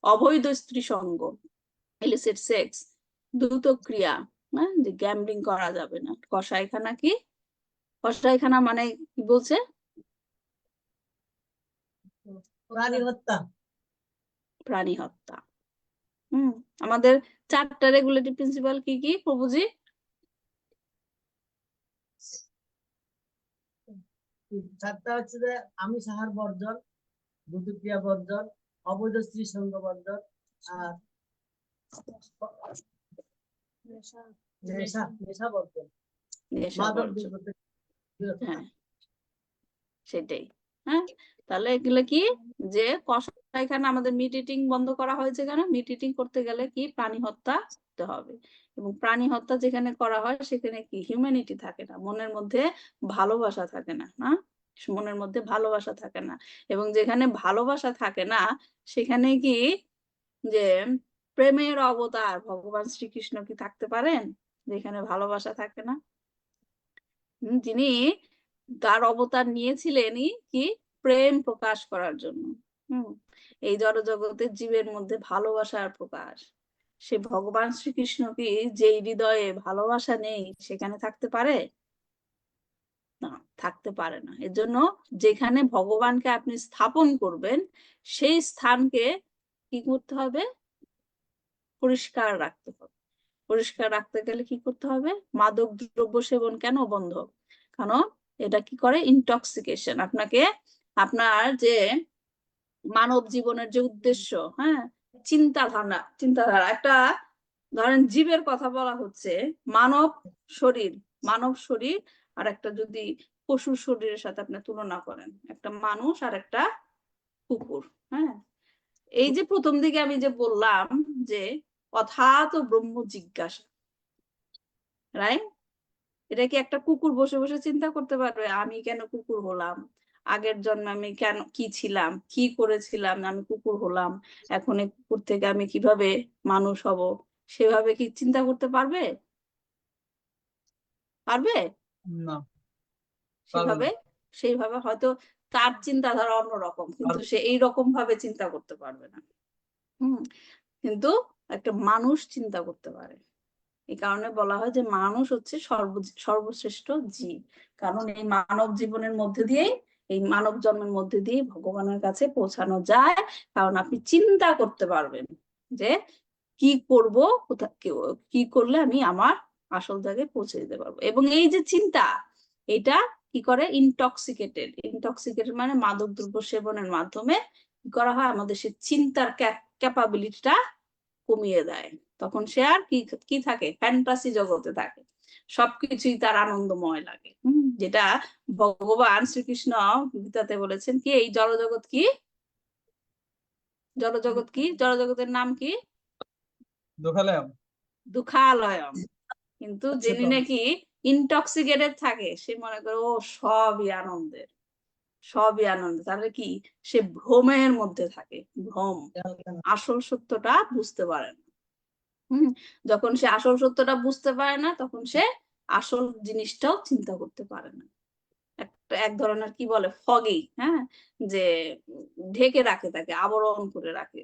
অবৈধ স্ত্রী সঙ্গ, ইলিসিট সেক্স, দ্রুতক্রিয়া, যে গ্যাম্বলিং করা যাবে না, কসাইখানা কি, কসাইখানা মানে কি বলছে, প্রাণী হত্যা। প্রাণী হত্যা। আমাদের 4টা রেগুলেটিভ প্রিন্সিপাল কি কি প্রভুজি? চারটা হচ্ছে যে আমিষ আহার বর্জন, দ্রুতক্রিয়া বর্জন, অবৈধ স্ত্রী সঙ্গ বর্জন, আর নেশা বর্জন, মাদক দ্রব্য থেকে বিরত হ্যাঁ, থাকা। সেটাই। হ্যাঁ, তাহলে এগুলো কি, যে কসাইখানা আমাদের মিট ইটিং বন্ধ করা হয়েছে কেন? মিট ইটিং করতে গেলে কি প্রাণী হত্যা করতে হবে, এবং প্রাণী হত্যা যেখানে করা হয় সেখানে কি হিউম্যানিটি থাকে না, মনের মধ্যে ভালোবাসা থাকে না, না, মনের মধ্যে ভালোবাসা থাকে না। এবং যেখানে ভালোবাসা থাকে না সেখানে কি যে প্রেমের অবতার ভগবান শ্রীকৃষ্ণ কি থাকতে পারেন যেখানে ভালোবাসা থাকে না? যিনি তার অবতার নিয়েছিলেনই কি প্রেম প্রকাশ করার জন্য। এই জড়জগতের জীবের মধ্যে ভালোবাসার প্রকাশ, সে ভগবান শ্রীকৃষ্ণ কি যে হৃদয়ে ভালোবাসা নেই সেখানে থাকতে পারে না, থাকতে পারে না। এর জন্য যেখানে ভগবানকে আপনি স্থাপন করবেন সেই স্থানকে কি করতে হবে, পরিষ্কার রাখতে হবে। পরিষ্কার রাখতে গেলে কি করতে হবে, মাদক দ্রব্য সেবন কেন বন্ধ, কারণ এটা কি করে, ইনটক্সিকেশন। আপনাকে আপনার যে মানব জীবনের যে উদ্দেশ্য, হ্যাঁ, চিন্তাধারা একটা, ধরেন জীবের কথা বলা হচ্ছে, মানব শরীর আর একটা যদি পশুর শরীরের সাথে আপনি তুলনা করেন, একটা মানুষ আর একটা কুকুর, হ্যাঁ, এই যে প্রথম দিকে আমি যে বললাম যে অথাৎ ব্রহ্ম জিজ্ঞাসা, রাইট? এটা কি একটা কুকুর বসে বসে চিন্তা করতে পারবে আমি কেন কুকুর হলাম, আগের জন্মে আমি কেন কি ছিলাম, কি করেছিলাম আমি কুকুর হলাম, এখন এই কুকুর থেকে আমি কিভাবে মানুষ হব, সেভাবে কি চিন্তা করতে পারবে? পারবে? না, সেভাবে সেইভাবে হয়তো তার চিন্তাধারা অন্যরকম, কিন্তু সে এইরকম ভাবে চিন্তা করতে পারবে না। কিন্তু একটা মানুষ চিন্তা করতে পারে। এই কারণে বলা হয় যে মানুষ হচ্ছে সর্বশ্রেষ্ঠ জীব, কারণ এই মানব জীবনের মধ্যে দিয়েই, এই মানব জন্মের মধ্যে দিয়ে ভগবানের কাছে পৌঁছানো যায়। কারণ আপনি চিন্তা করতে পারবেন যে কি করব, কি করলে আমি আমার আসল জায়গায় পৌঁছে দিতে পারবো। এবং এই যে চিন্তা, এটা কি করে, ইনটক্সিকেটেড মানে মাদক দ্রব্য সেবনের মাধ্যমে কি করা হয়, আমাদের সে চিন্তার ক্যাপাবিলিটিটা কমিয়ে দেয়। তখন সে আর কি থাকে, ফ্যান্টাসি জগতে থাকে, সবকিছুই তার আনন্দময় লাগে। যেটা ভগবান শ্রীকৃষ্ণ গীতাতে বলেছেন কি, এই জড়জগৎ কি, জড়জগতের নাম কি, দুঃখালয়ম। কিন্তু যিনি নাকি ইনটক্সিকেটেড থাকে সে মনে করে ও সবই আনন্দের, তাহলে কি, সে ভ্রমের মধ্যে থাকে, ভ্রম, আসল সত্যটা বুঝতে পারে না। যখন সে আসল সত্যটা বুঝতে পারে না, তখন সে আসল জিনিসটাও চিন্তা করতে পারে না। এক ধরনের কি বলে, ফগি, হ্যাঁ, যে ঢেকে রাখে, তাকে আবরণ করে রাখে,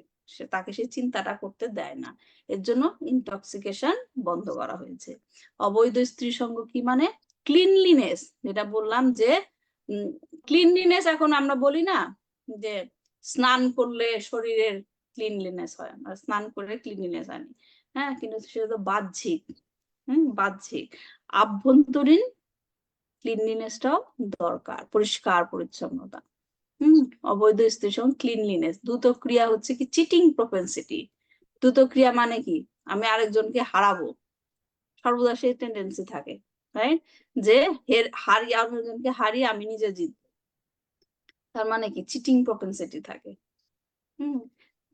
তাকে সে চিন্তাটা করতে দেয় না। এর জন্য ইনটক্সিকেশন বন্ধ করা হয়েছে। অবৈধ স্ত্রী সঙ্গ কি মানে, ক্লিনলিনেস, যেটা বললাম যে ক্লিনলিনেস, এখন আমরা বলি না যে স্নান করলে শরীরের ক্লিনলিনেস হয়, আমরা স্নান করে ক্লিনলিনেস আনি, হ্যাঁ, কিন্তু সেটা তো বাহ্যিক, বাহ্যিক। আভ্যন্তরীণ ক্লিনলিনেসটাও দরকার, পরিষ্কার পরিচ্ছন্নতা। অবৈধ স্ত্রীর সঙ্গে ক্লিনলিনেস। দ্রুত ক্রিয়া হচ্ছে কি, চিটিং প্রপেন্সিটি। দ্রুত ক্রিয়া মানে কি, আমি আরেকজনকে হারাবো, সর্বদা সেই টেন্ডেন্সি থাকে, রাইট, যে হারিয়ে আরেকজনকে হারিয়ে আমি নিজে জিতবো, তার মানে কি, চিটিং প্রপেন্সিটি থাকে।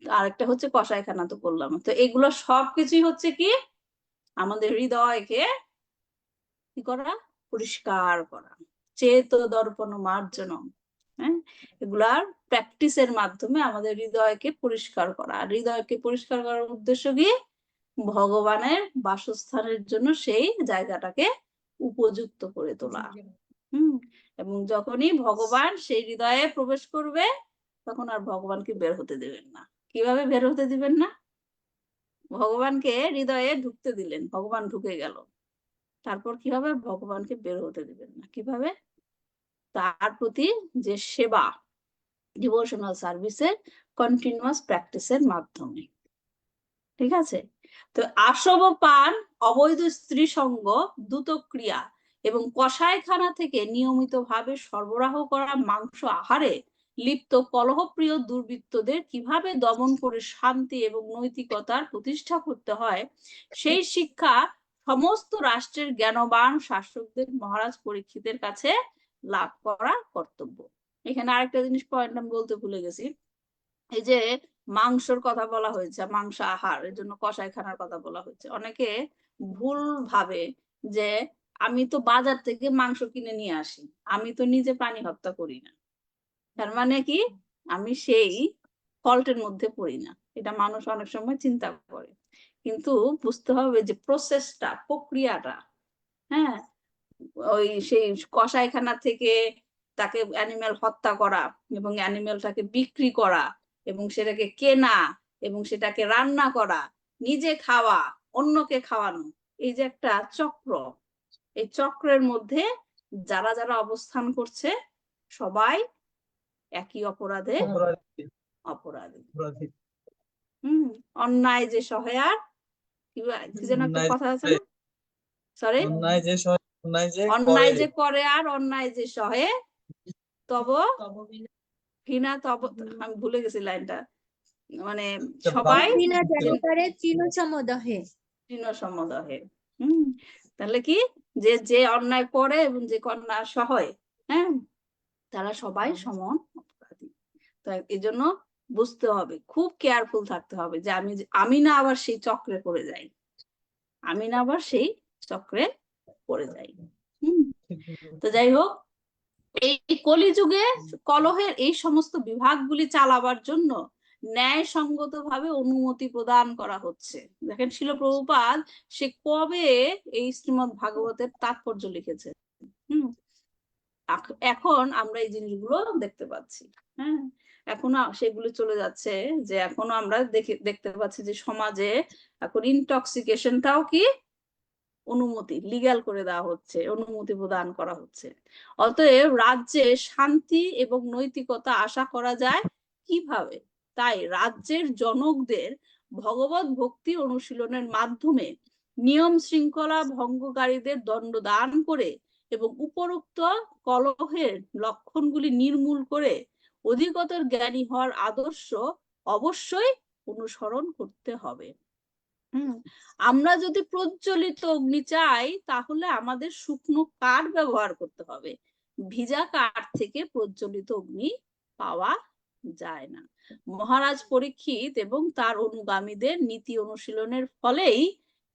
আরেকটা হচ্ছে কসাইখানা, তো করলাম। তো এগুলো সবকিছুই হচ্ছে কি, আমাদের হৃদয়কে কি করা, পরিষ্কার করা, চেত দর্পণ মার্জনম, হ্যাঁ, এগুলার প্র্যাকটিসের মাধ্যমে আমাদের হৃদয়কে পরিষ্কার করা। আর হৃদয়কে পরিষ্কার করার উদ্দেশ্য কি, ভগবানের বাসস্থানের জন্য সেই জায়গাটাকে উপযুক্ত করে তোলা। এবং যখনই ভগবান সেই হৃদয়ে প্রবেশ করবে, তখন আর ভগবানকে বের হতে দেবেন না। কিভাবে বের হতে দিবেন না, ভগবানকে হৃদয়ে ঢুকতে দিলেন, ভগবান ঢুকে গেল, তারপর কি হবে, ভগবানকে বের হতে দিবেন না। কিভাবে, তার প্রতি যে সেবা, ডিভোশনাল সার্ভিসের কন্টিনিউয়াস প্র্যাকটিসের মাধ্যমে। ঠিক আছে? তো আসব পান, অবৈধ স্ত্রী সঙ্গ, দ্রুত ক্রিয়া এবং কসাইখানা থেকে নিয়মিতভাবে সরবরাহ করা মাংস আহারে লিপ্ত কলহপ্রিয় দুর্বৃত্তদের কিভাবে দমন করে শান্তি এবং নৈতিকতার প্রতিষ্ঠা করতে হয়, সেই শিক্ষা সমস্ত রাষ্ট্রের জ্ঞানবান শাসকদের মহারাজ পরীক্ষিতের কাছে লাভ করা কর্তব্য। এখানে আরেকটা জিনিস পয়েন্ট আমি বলতে ভুলে গেছি, এই যে মাংসর কথা বলা হয়েছে, মাংস আহার, এর জন্য কসাইখানার কথা বলা হয়েছে। অনেকে ভুল ভাবে যে আমি তো বাজার থেকে মাংস কিনে নিয়ে আসি, আমি তো নিজে প্রাণী হত্যা করি না, তার মানে কি আমি সেই ফল্টের মধ্যে পড়ি না। এটা মানুষ অনেক সময় চিন্তা করে, কিন্তু বুঝতে হবে যে প্রসেসটা, প্রক্রিয়াটা, হ্যাঁ, ওই সেই কসাইখানা থেকে তাকে অ্যানিমেল হত্যা করা এবং অ্যানিমেলটাকে বিক্রি করা এবং সেটাকে কেনা এবং সেটাকে রান্না করা, নিজে খাওয়া, অন্যকে খাওয়ানো, এই যে একটা চক্র, এই চক্রের মধ্যে যারা যারা অবস্থান করছে সবাই একই অপরাধে অপরাধী অপরাধী। অপরাধী। অন্যায় যে সহে আর কি যেন একটা অন্যায় কথা আছে না, সরি, অন্যায় যে অন্যায় যে অন্যায় করে যে করে আর অন্যায় যে সহে তব ঘৃণা তব, আমি ভুলে গেছি লাইনটা, মানে একটা সবাই বিনা জাতিকারে তৃণ সমদহে। তৃণ সমদহে। তাহলে কি যে যে অন্যায় করে এবং যে অন্যায় সহে, হ্যাঁ, তারা সবাই সমান অপরাধী। তো এই জন্য বুঝতে হবে, খুব কেয়ারফুল থাকতে হবে যে আমি না আবার সেই চক্রে পড়ে যাই, আমি না আবার সেই চক্রে পড়ে যাই। তো যাই হোক, এই কলিযুগে কলহের এই সমস্ত বিভাগগুলি চালাবার জন্য ন্যায়সঙ্গত ভাবে অনুমতি প্রদান করা হচ্ছে। দেখেন শিল প্রভুপাদ সে কবে এই শ্রীমদ্ ভাগবতের তাৎপর্য লিখেছে। এখন আমরা এই জিনিসগুলো দেখতে পাচ্ছি। হ্যাঁ, এখনো সেগুলো চলে যাচ্ছে, যে এখনো আমরা দেখতে পাচ্ছি যে সমাজে এখন ইনটক্সিকেশনটাও কি অনুমতি, লিগ্যাল করে দেওয়া হচ্ছে, অনুমতি প্রদান করা হচ্ছে। অতএব রাজ্যে শান্তি এবং নৈতিকতা আশা করা যায় কিভাবে? তাই রাজ্যের জনকদের ভগবত ভক্তি অনুশীলনের মাধ্যমে নিয়ম শৃঙ্খলা ভঙ্গকারীদের দণ্ডদান করে এবং উপরোক্ত কলহের লক্ষণগুলি নির্মূল করে অধিকতর জ্ঞানী হওয়ার আদর্শ অবশ্যই অনুসরণ করতে হবে। আমরা যদি প্রজ্বলিত অগ্নি চাই তাহলে আমাদের শুকনো কাঠ ব্যবহার করতে হবে, ভিজা কাঠ থেকে প্রজ্বলিত অগ্নি পাওয়া যায় না। মহারাজ পরীক্ষিত এবং তার অনুগামীদের নীতি অনুশীলনের ফলেই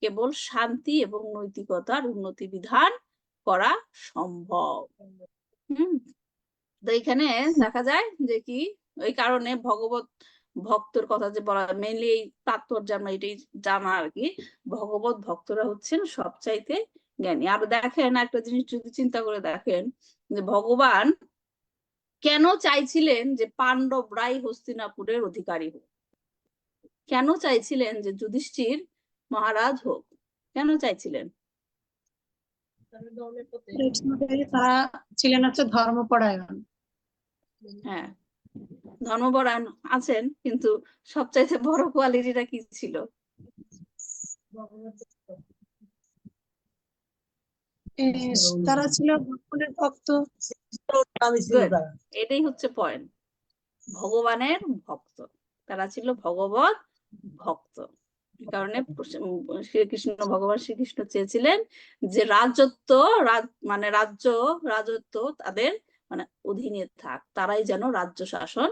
কেবল শান্তি এবং নৈতিকতার উন্নতি বিধান করা সম্ভব। তো এখানে দেখা যায় যে কি, ওই কারণে ভগবত ভক্তর কথা যে বলা, মেইনলি এই তাৎপর্য আমরা এটাই জানা আর কি, ভগবত ভক্তরা হচ্ছেন সবচাইতে জ্ঞানী। আর দেখেন একটা জিনিস যদি চিন্তা করে দেখেন, যে ভগবান কেন চাইছিলেন যে পাণ্ডবরাই হস্তিনাপুরের অধিকারী হোক? কেন চাইছিলেন যে যুধিষ্ঠির মহারাজ হোক? কেন চাইছিলেন? তারা ছিলেন হচ্ছে ধর্মপরায়ণ। হ্যাঁ, ধর্মপরায়ণ আছেন, কিন্তু সবচাইতে বড় কোয়ালিটিটা কি ছিল? তারা ছিল ভগবানের ভক্ত। এটাই হচ্ছে পয়েন্ট, ভগবানের ভক্ত, তারা ছিল ভগবত ভক্ত। কারণে শ্রীকৃষ্ণ, ভগবান শ্রীকৃষ্ণ চেয়েছিলেন যে রাজত্ব, মানে রাজত্ব তাদের মানে অধীনে থাক, তারাই যেন রাজ্য শাসন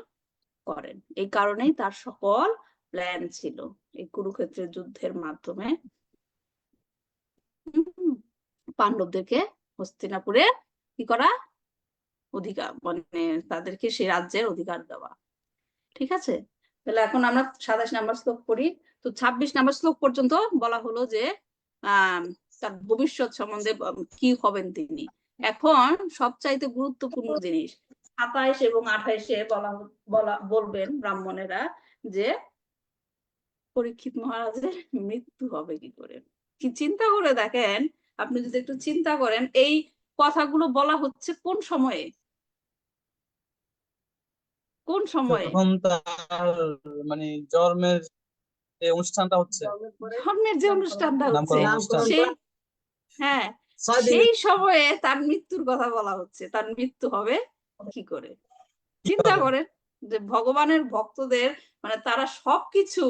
করেন। এই কারণেই তার সকল প্ল্যান ছিল এই কুরুক্ষেত্রের যুদ্ধের মাধ্যমে পাণ্ডবদেরকে হস্তিনাপুরে কি করা, অধিকার, মানে তাদেরকে সেই রাজ্যের অধিকার দেওয়া। ঠিক আছে, তাহলে এখন আমরা 27 নম্বর শ্লোক পড়ি। তো 26 নম্বর শ্লোক পর্যন্ত বলা হলো যে তার ভবিষ্যৎ সম্বন্ধে কি হবেন তিনি। এখন সবচাইতে গুরুত্বপূর্ণ জিনিস 27 এবং 28-এ বলবেন ব্রাহ্মণেরা যে পরীক্ষিত মহারাজের মৃত্যু হবে কি করে। কি চিন্তা করে দেখেন, আপনি যদি একটু চিন্তা করেন, এই কথাগুলো বলা হচ্ছে কোন সময়ে? কোন সময়ে? যখন তার মানে জন্মের যে অনুষ্ঠানটা হচ্ছে, ধর্মের যে অনুষ্ঠানটা হচ্ছে নামকরণ অনুষ্ঠান, সেই, হ্যাঁ, সেই সময়ে তার মৃত্যুর কথা বলা হচ্ছে। তার মৃত্যু হবে কি করে? চিন্তা করেন যে ভগবানের ভক্তদের মানে তারা সবকিছু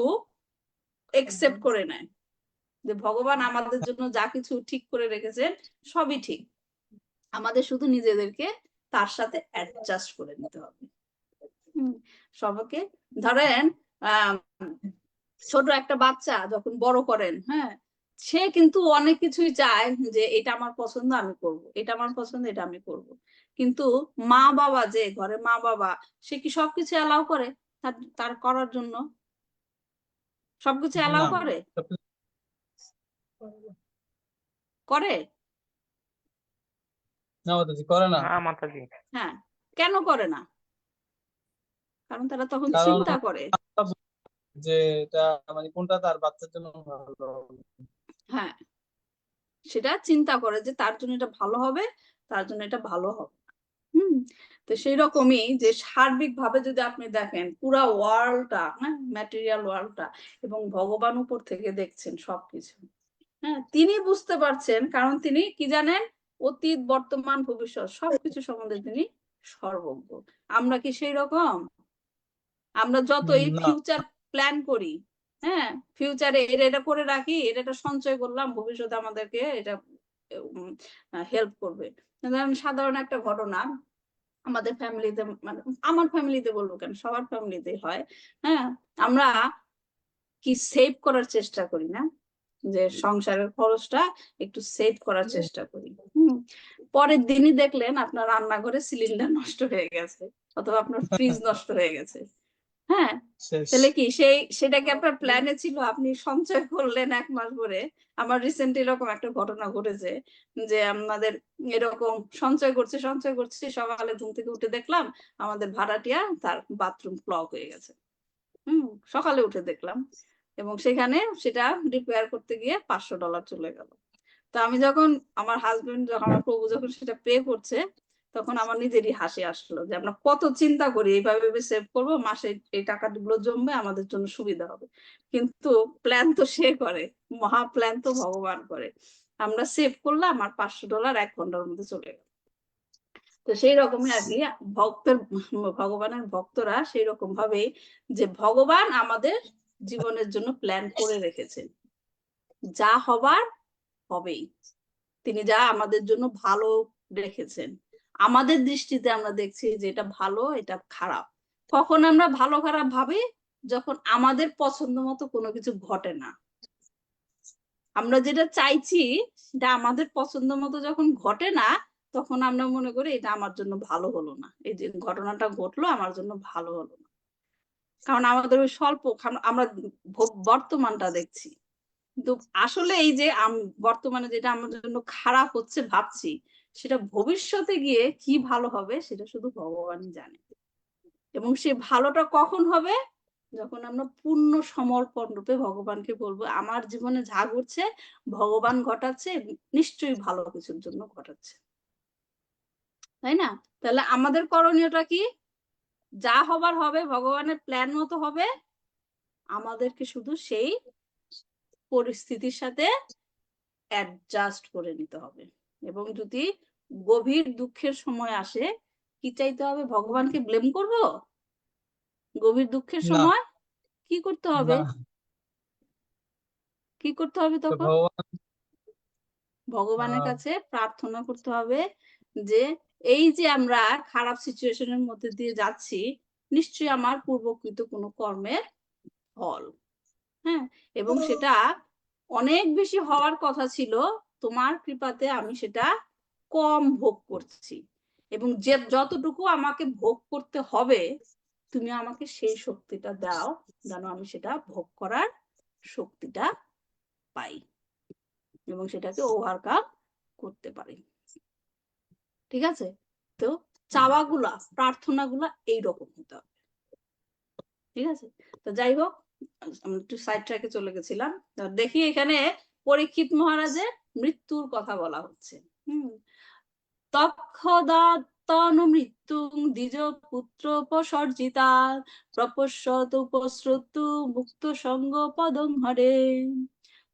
একসেপ্ট করে নেয়, যে ভগবান আমাদের জন্য যা কিছু ঠিক করে রেখেছেন সবই ঠিক, আমাদের শুধু নিজেদেরকে তার সাথে অ্যাডজাস্ট করে নিতে হবে। সবকে ধরেন ছোট একটা বাচ্চা যখন বড় করেন, হ্যাঁ, সে কিন্তু অনেক কিছুই চায় যে এটা আমার পছন্দ আমি করব, এটা আমার পছন্দ এটা আমি করব, কিন্তু মা বাবা, যে ঘরে মা বাবা, সে কি সবকিছু অ্যালাউ করে তার করার জন্য? সবকিছু অ্যালাউ করে? করে না মাতাজি, করে না। হ্যাঁ, কেন করে না? কারণ তারা তখন কারণ চিন্তা করে, যে এটা মানে কোনটা তার বাচ্চার জন্য ভালো হবে। হ্যাঁ, সেটা চিন্তা করে যে তার জন্য এটা ভালো হবে, তার জন্য এটা ভালো হবে। তো সেই রকমই যে সার্বিক ভাবে যদি আপনি দেখেন পুরা ওয়ার্ল্ডটা, হ্যাঁ, ম্যাটেরিয়াল ওয়ার্ল্ডটা, এবং ভগবান উপর থেকে দেখছেন সবকিছু। হ্যাঁ, তিনি বুঝতে পারছেন, কারণ তিনি কি জানেন? অতীত, বর্তমান, ভবিষ্যৎ সবকিছু সম্বন্ধে তিনি সর্বজ্ঞ। আমরা কি সেই রকম? আমরা যতই না। ফিউচার প্ল্যান করি, হ্যাঁ, ফিউচারে এটা করে রাখি, এটা সঞ্চয় করলাম, ভবিষ্যতে আমাদেরকে এটা হেল্প করবে। সাধারণ একটা ঘটনা আমাদের ফ্যামিলিতে, মানে আমার ফ্যামিলিতে বলবো কেন, সবার ফ্যামিলিতে হয়। হ্যাঁ, আমরা কি সেভ করার চেষ্টা করি না, যে সংসারের খরচটা একটু সেভ করার চেষ্টা করি। পরের দিনই দেখলেন আপনার রান্নাঘরে সিলিন্ডার নষ্ট হয়ে গেছে, অথবা আপনার ফ্রিজ নষ্ট হয়ে গেছে। হ্যাঁ, শেষ। তাহলে কি সেটা কি আপনার প্ল্যানে ছিল? আপনি সঞ্চয় করলেন 1 মাস ধরে। আমার রিসেন্ট এরকম একটা ঘটনা ঘটেছে যে আমাদের এরকম সঞ্চয় করছি, সকালে ঘুম থেকে উঠে দেখলাম আমাদের ভাড়াটিয়া তার বাথরুম ক্লগ হয়ে গেছে। সকালে উঠে দেখলাম, এবং সেখানে সেটা রিপেয়ার করতে গিয়ে $500 চলে গেল। তো আমি যখন, আমার হাজবেন্ড যখন, আমার প্রভু যখন সেটা পে করছে, তখন আমার নিজেরই হাসি আসলো যে আমরা কত চিন্তা করি এইভাবে সেভ করবো, মাসে এই টাকাগুলো জমবে, আমাদের জন্য সুবিধা হবে। কিন্তু প্ল্যান তো সে করে, মহা প্ল্যান তো ভগবান করে। আমরা সেভ করলাম আর $500 1 ঘন্টার মধ্যে চলে গেল। তো সেই রকমই আর কি ভগবানের ভক্তরা সেই রকম ভাবে, যে ভগবান আমাদের জীবনের জন্য প্ল্যান করে রেখেছেন, যা হবার হবেই। তিনি যা আমাদের জন্য ভালো রেখেছেন, আমাদের দৃষ্টিতে আমরা দেখছি যে এটা ভালো, এটা খারাপ। কখন আমরা ভালো খারাপ ভাবি? যখন আমাদের পছন্দ মতো কোনো কিছু ঘটে না। আমরা যেটা চাইছি সেটা আমাদের পছন্দ মতো যখন ঘটে না, তখন আমরা মনে করি এটা আমার জন্য ভালো হলো না, এই যে ঘটনাটা ঘটলো আমার জন্য ভালো হলো না। কারণ আমাদের ওই স্বল্প, আমরা বর্তমানটা দেখছি, কিন্তু আসলে এই যে বর্তমানে যেটা আমাদের জন্য খারাপ হচ্ছে ভাবছি, সেটা ভবিষ্যতে গিয়ে কি ভালো হবে সেটা শুধু ভগবানই জানে। এবং সে ভালোটা কখন হবে? যখন আমরা পূর্ণ সমর্পণ রূপে ভগবানকে বলবো আমার জীবনে যা ঘটছে ভগবান ঘটাচ্ছে, নিশ্চয়ই ভালো কিছুর জন্য ঘটাচ্ছে, তাই না? তাহলে আমাদের করণীয়টা কি? যা হবার হবে, ভগবানের প্ল্যান মতো হবে, আমাদেরকে শুধু সেই পরিস্থিতির সাথে অ্যাডজাস্ট করে নিতে হবে। এবং যদি গভীর দুঃখের সময় আসে, কি চাইতে হবে? ভগবানকে ব্লেম করব? গভীর দুঃখের না। সময় কি করতে হবে? না, কি করতে হবে তো তখন? ভগবান ভগবানের কাছে প্রার্থনা করতে হবে যে এই যে আমরা খারাপ সিচুয়েশনের মধ্যে দিয়ে যাচ্ছি, নিশ্চয়ই আমার পূর্বকৃত কোনো কর্মের ফল। হ্যাঁ, এবং সেটা অনেক বেশি হওয়ার কথা ছিল, তোমার কৃপাতে আমি সেটা কম ভোগ করছি, এবং যে যতটুকু আমাকে ভোগ করতে হবে তুমি আমাকে সেই শক্তিটা দাও, যেন আমি সেটা ভোগ করার শক্তিটা পাই এবং সেটাকে ওভারকাম করতে পারি। ঠিক আছে? তো চাওয়াগুলা, প্রার্থনাগুলা এইরকম হতে হবে। ঠিক আছে? তো যাই হোক, আমি একটু সাইড ট্র্যাকে চলে গেছিলাম। দেখি এখানে পরীক্ষিত মহারাজের মৃত্যুর কথা বলা হচ্ছে। তক্ষদাত্তনু মৃত্যুং দ্বিজ পুত্রোপসর্জিতা প্রপশ্যত উপশ্রুতু মুক্ত সঙ্গ পদং হরে।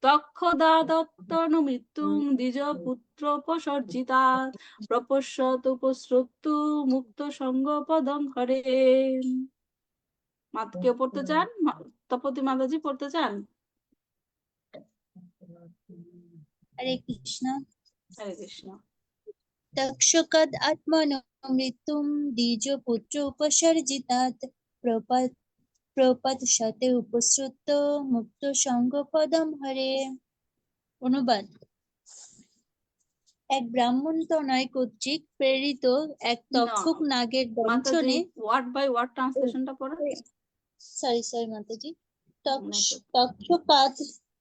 তক্ষদাত্তনু মৃত্যুং দ্বিজ পুত্রোপসর্জিতা প্রপশ্যত উপশ্রুতু মুক্ত সঙ্গ পদং হরে। কেউ পড়তে চান? তপতি মাতাজি পড়তে চান? হরে কৃষ্ণ। হরে কৃষ্ণ। तक्षकद आत्मनो मृत्युं द्विजपुत्र उपसर्जितात् প্রপৎসতে উপশ্রুত মুক্ত সঙ্গ পদম হরে। অনুবাদ: এক ব্রাহ্মণ তনয় কর্তৃক প্রেরিত এক তক্ষক নাগের মাতাজি দংশনে, ওয়ার্ড বাই ওয়ার্ড ট্রান্সলেশনটা পড়ে। সরি মাতাজি।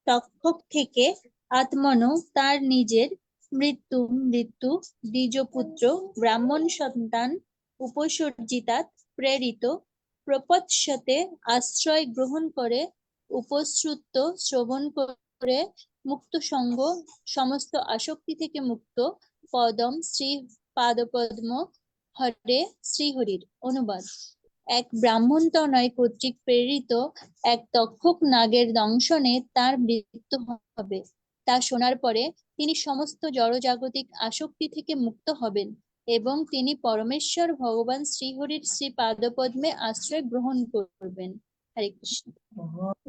তক্ষক থেকে আত্মনো তার নিজের মৃত্যু দ্বিজপুত্র ব্রাহ্মণ সন্তান উপসর্জিতাৎ প্রেরিত প্রপৎসতে আশ্রয় গ্রহণ করে উপশ্রুত শ্রবণ করে মুক্ত সঙ্গ সমস্ত আসক্তি থেকে মুক্ত পদম শ্রী পাদপদ্ম হরে শ্রীহরির। অনুবাদ: এক ব্রাহ্মণ তনয় কর্তৃক প্রেরিত এক তক্ষক নাগের দংশনে তার মৃত্যু হবে। তা শোনার পরে তিনি সমস্ত জড়জাগতিক আসক্তি থেকে মুক্ত হবেন এবং তিনি পরমেশ্বর ভগবান শ্রীহরির শ্রী পাদপদ্মে আশ্রয় গ্রহণ করবেন। হরে কৃষ্ণ।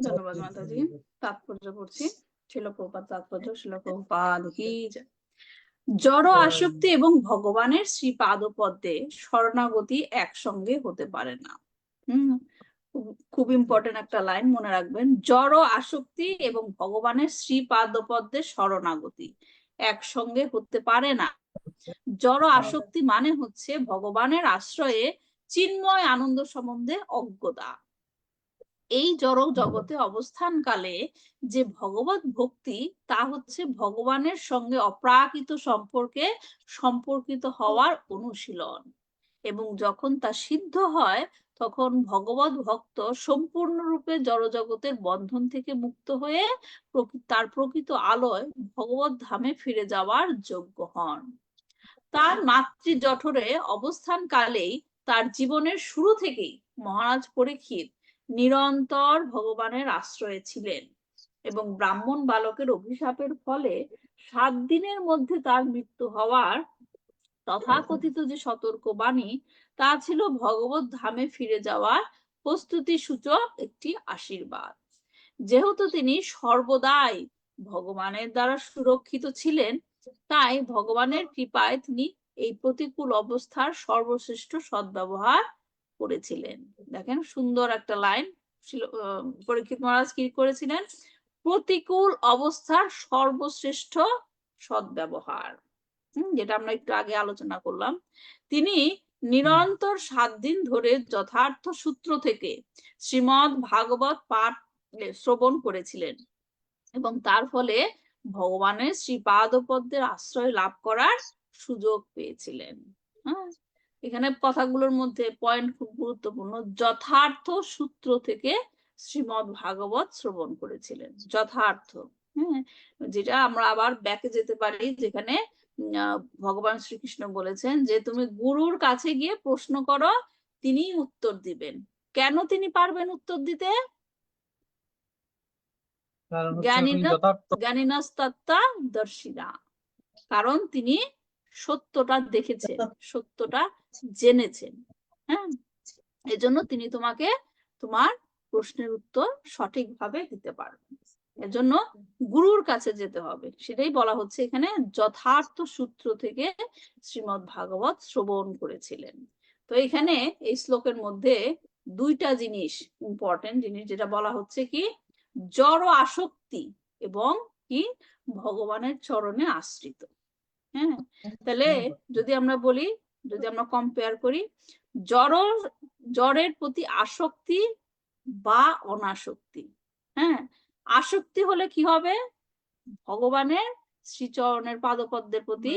ধন্যবাদ মাতাজি। তাৎপর্য পড়ছি। শিল প্রভুপাদ তাৎপর্য। শিল প্রভুপাদ কি জয়। জড় আসক্তি এবং ভগবানের শ্রী পাদপদ্মে শরণাগতি একসঙ্গে হতে পারে না। খুব ইম্পর্টেন্ট একটা লাইন মনে রাখবেন। জড় আসক্তি এবং ভগবানের শ্রী পাদপদ্মে শরণাগতি একসঙ্গে হতে পারে না। জড় আসক্তি মানে হচ্ছে ভগবানের আশ্রয়ে চিন্ময় আনন্দ সম্বন্ধে অজ্ঞতা। এই জড় জগতে অবস্থানকালে যে ভগবত ভক্তি তা হচ্ছে ভগবানের সঙ্গে অপ্রাকৃত সম্পর্কে সম্পর্কিত হওয়ার অনুশীলন, এবং যখন তা সিদ্ধ হয় তখন ভগবত ভক্ত সম্পূর্ণরূপে জড়জগতের বন্ধন থেকে মুক্ত হয়ে তার প্রকৃত আলোয় ভগবত ধামে ফিরে যাওয়ার যোগ্য হন। তার মাতৃ জঠরে অবস্থানকালেই তার জীবনের শুরু থেকেই মহারাজ পরীক্ষিত নিরন্তর ভগবানের আশ্রয়ে ছিলেন, এবং ব্রাহ্মণ বালকের অভিশাপের ফলে 7 দিনের মধ্যে তার মৃত্যু হওয়ার তথাকথিত যে সতর্ক বাণী তা ছিল ভগবত ধামে ফিরে যাওয়ার প্রস্তুতি সূচক একটি আশীর্বাদ। যেহেতু তিনি সর্বদাই ভগবানের দ্বারা সুরক্ষিত ছিলেন, তাই ভগবানের কৃপায় তিনি এই প্রতিকূল অবস্থার সর্বশ্রেষ্ঠ সদ্ব্যবহার করেছিলেন। দেখেন সুন্দর একটা লাইন। পরীক্ষিত মহারাজ কি করেছিলেন? প্রতিকূল অবস্থার সর্বশ্রেষ্ঠ সদ্ব্যবহার, যেটা আমরা একটু আগে আলোচনা করলাম। তিনি নিরন্তর 7 দিন ধরে যথার্থ সূত্র থেকে শ্রীমদ্ ভাগবত পাঠ শ্রবণ করেছিলেন, এবং তার ফলে ভগবানের শ্রীপাদপদ্মের আশ্রয় লাভ করার সুযোগ পেয়েছিলেন। এখানে কথাগুলোর মধ্যে পয়েন্ট খুব গুরুত্বপূর্ণ। যথার্থ সূত্র থেকে শ্রীমদ্ ভাগবত শ্রবণ করেছিলেন। যথার্থ, যেটা আমরা আবার ব্যাকে যেতে পারি, যেখানে ভগবান শ্রীকৃষ্ণ বলেছেন যে তুমি গুরুর কাছে গিয়ে প্রশ্ন করো, তিনি উত্তর দিবেন। কেন তিনি পারবেন উত্তর দিতে? জ্ঞানীনস্তত্ত্বা দর্শিনা, কারণ তিনি সত্যটা দেখেছেন, সত্যটা জেনেছেন। হ্যাঁ, এজন্য তিনি তোমাকে তোমার প্রশ্নের উত্তর সঠিকভাবে দিতে পারবেন। এজন্য গুরুর কাছে যেতে হবে। সেটাই বলা হচ্ছে এখানে, যথার্থ সূত্র থেকে শ্রীমদ্ ভাগবত শ্রবণ করেছিলেন। তো এখানে এই শ্লোকের মধ্যে 2টা জিনিস ইম্পর্টেন্ট জিনিস, যেটা বলা হচ্ছে কি জড় আসক্তি এবং কি ভগবানের চরণে আশ্রিত। হ্যাঁ, তাহলে যদি আমরা বলি, যদি আমরা কম্পেয়ার করি, জড়ের প্রতি আসক্তি বা অনাসক্তি। হ্যাঁ, আসক্তি হলে কি হবে? ভগবানের শ্রীচরণের পাদপদ্মের প্রতি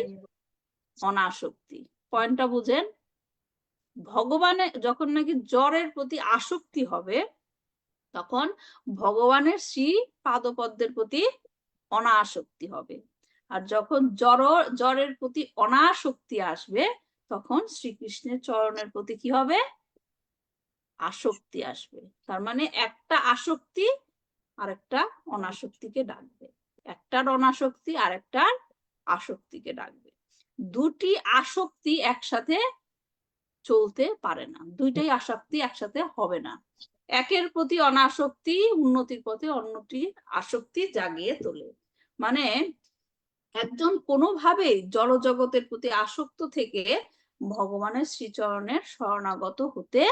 অনাসক্তি। পয়েন্টটা বুঝেন? ভগবানের যখন নাকি জড়ের প্রতি আসক্তি হবে, তখন ভগবানের শ্রী পাদপদ্মের প্রতি অনাসক্তি হবে। আর যখন জড়ের প্রতি অনাসক্তি আসবে, তখন শ্রীকৃষ্ণের চরণের প্রতি কি হবে? আসক্তি আসবে। তার মানে একটা আসক্তি আর একটা অনাসক্তিকে ডাকবে, একটার অনাসক্তি আর একটার আসক্তিকে ডাকবে। 2টি আসক্তি একসাথে চলতে পারে না, 2টাই আসক্তি একসাথে হবে না। একের প্রতি অনাসক্তি উন্নতির পথে অন্যটি আসক্তি জাগিয়ে তোলে। মানে একজন কোনোভাবেই জড়জগতের প্রতি আসক্ত থেকে ভগবানের শ্রীচরণের শরণাগত হতে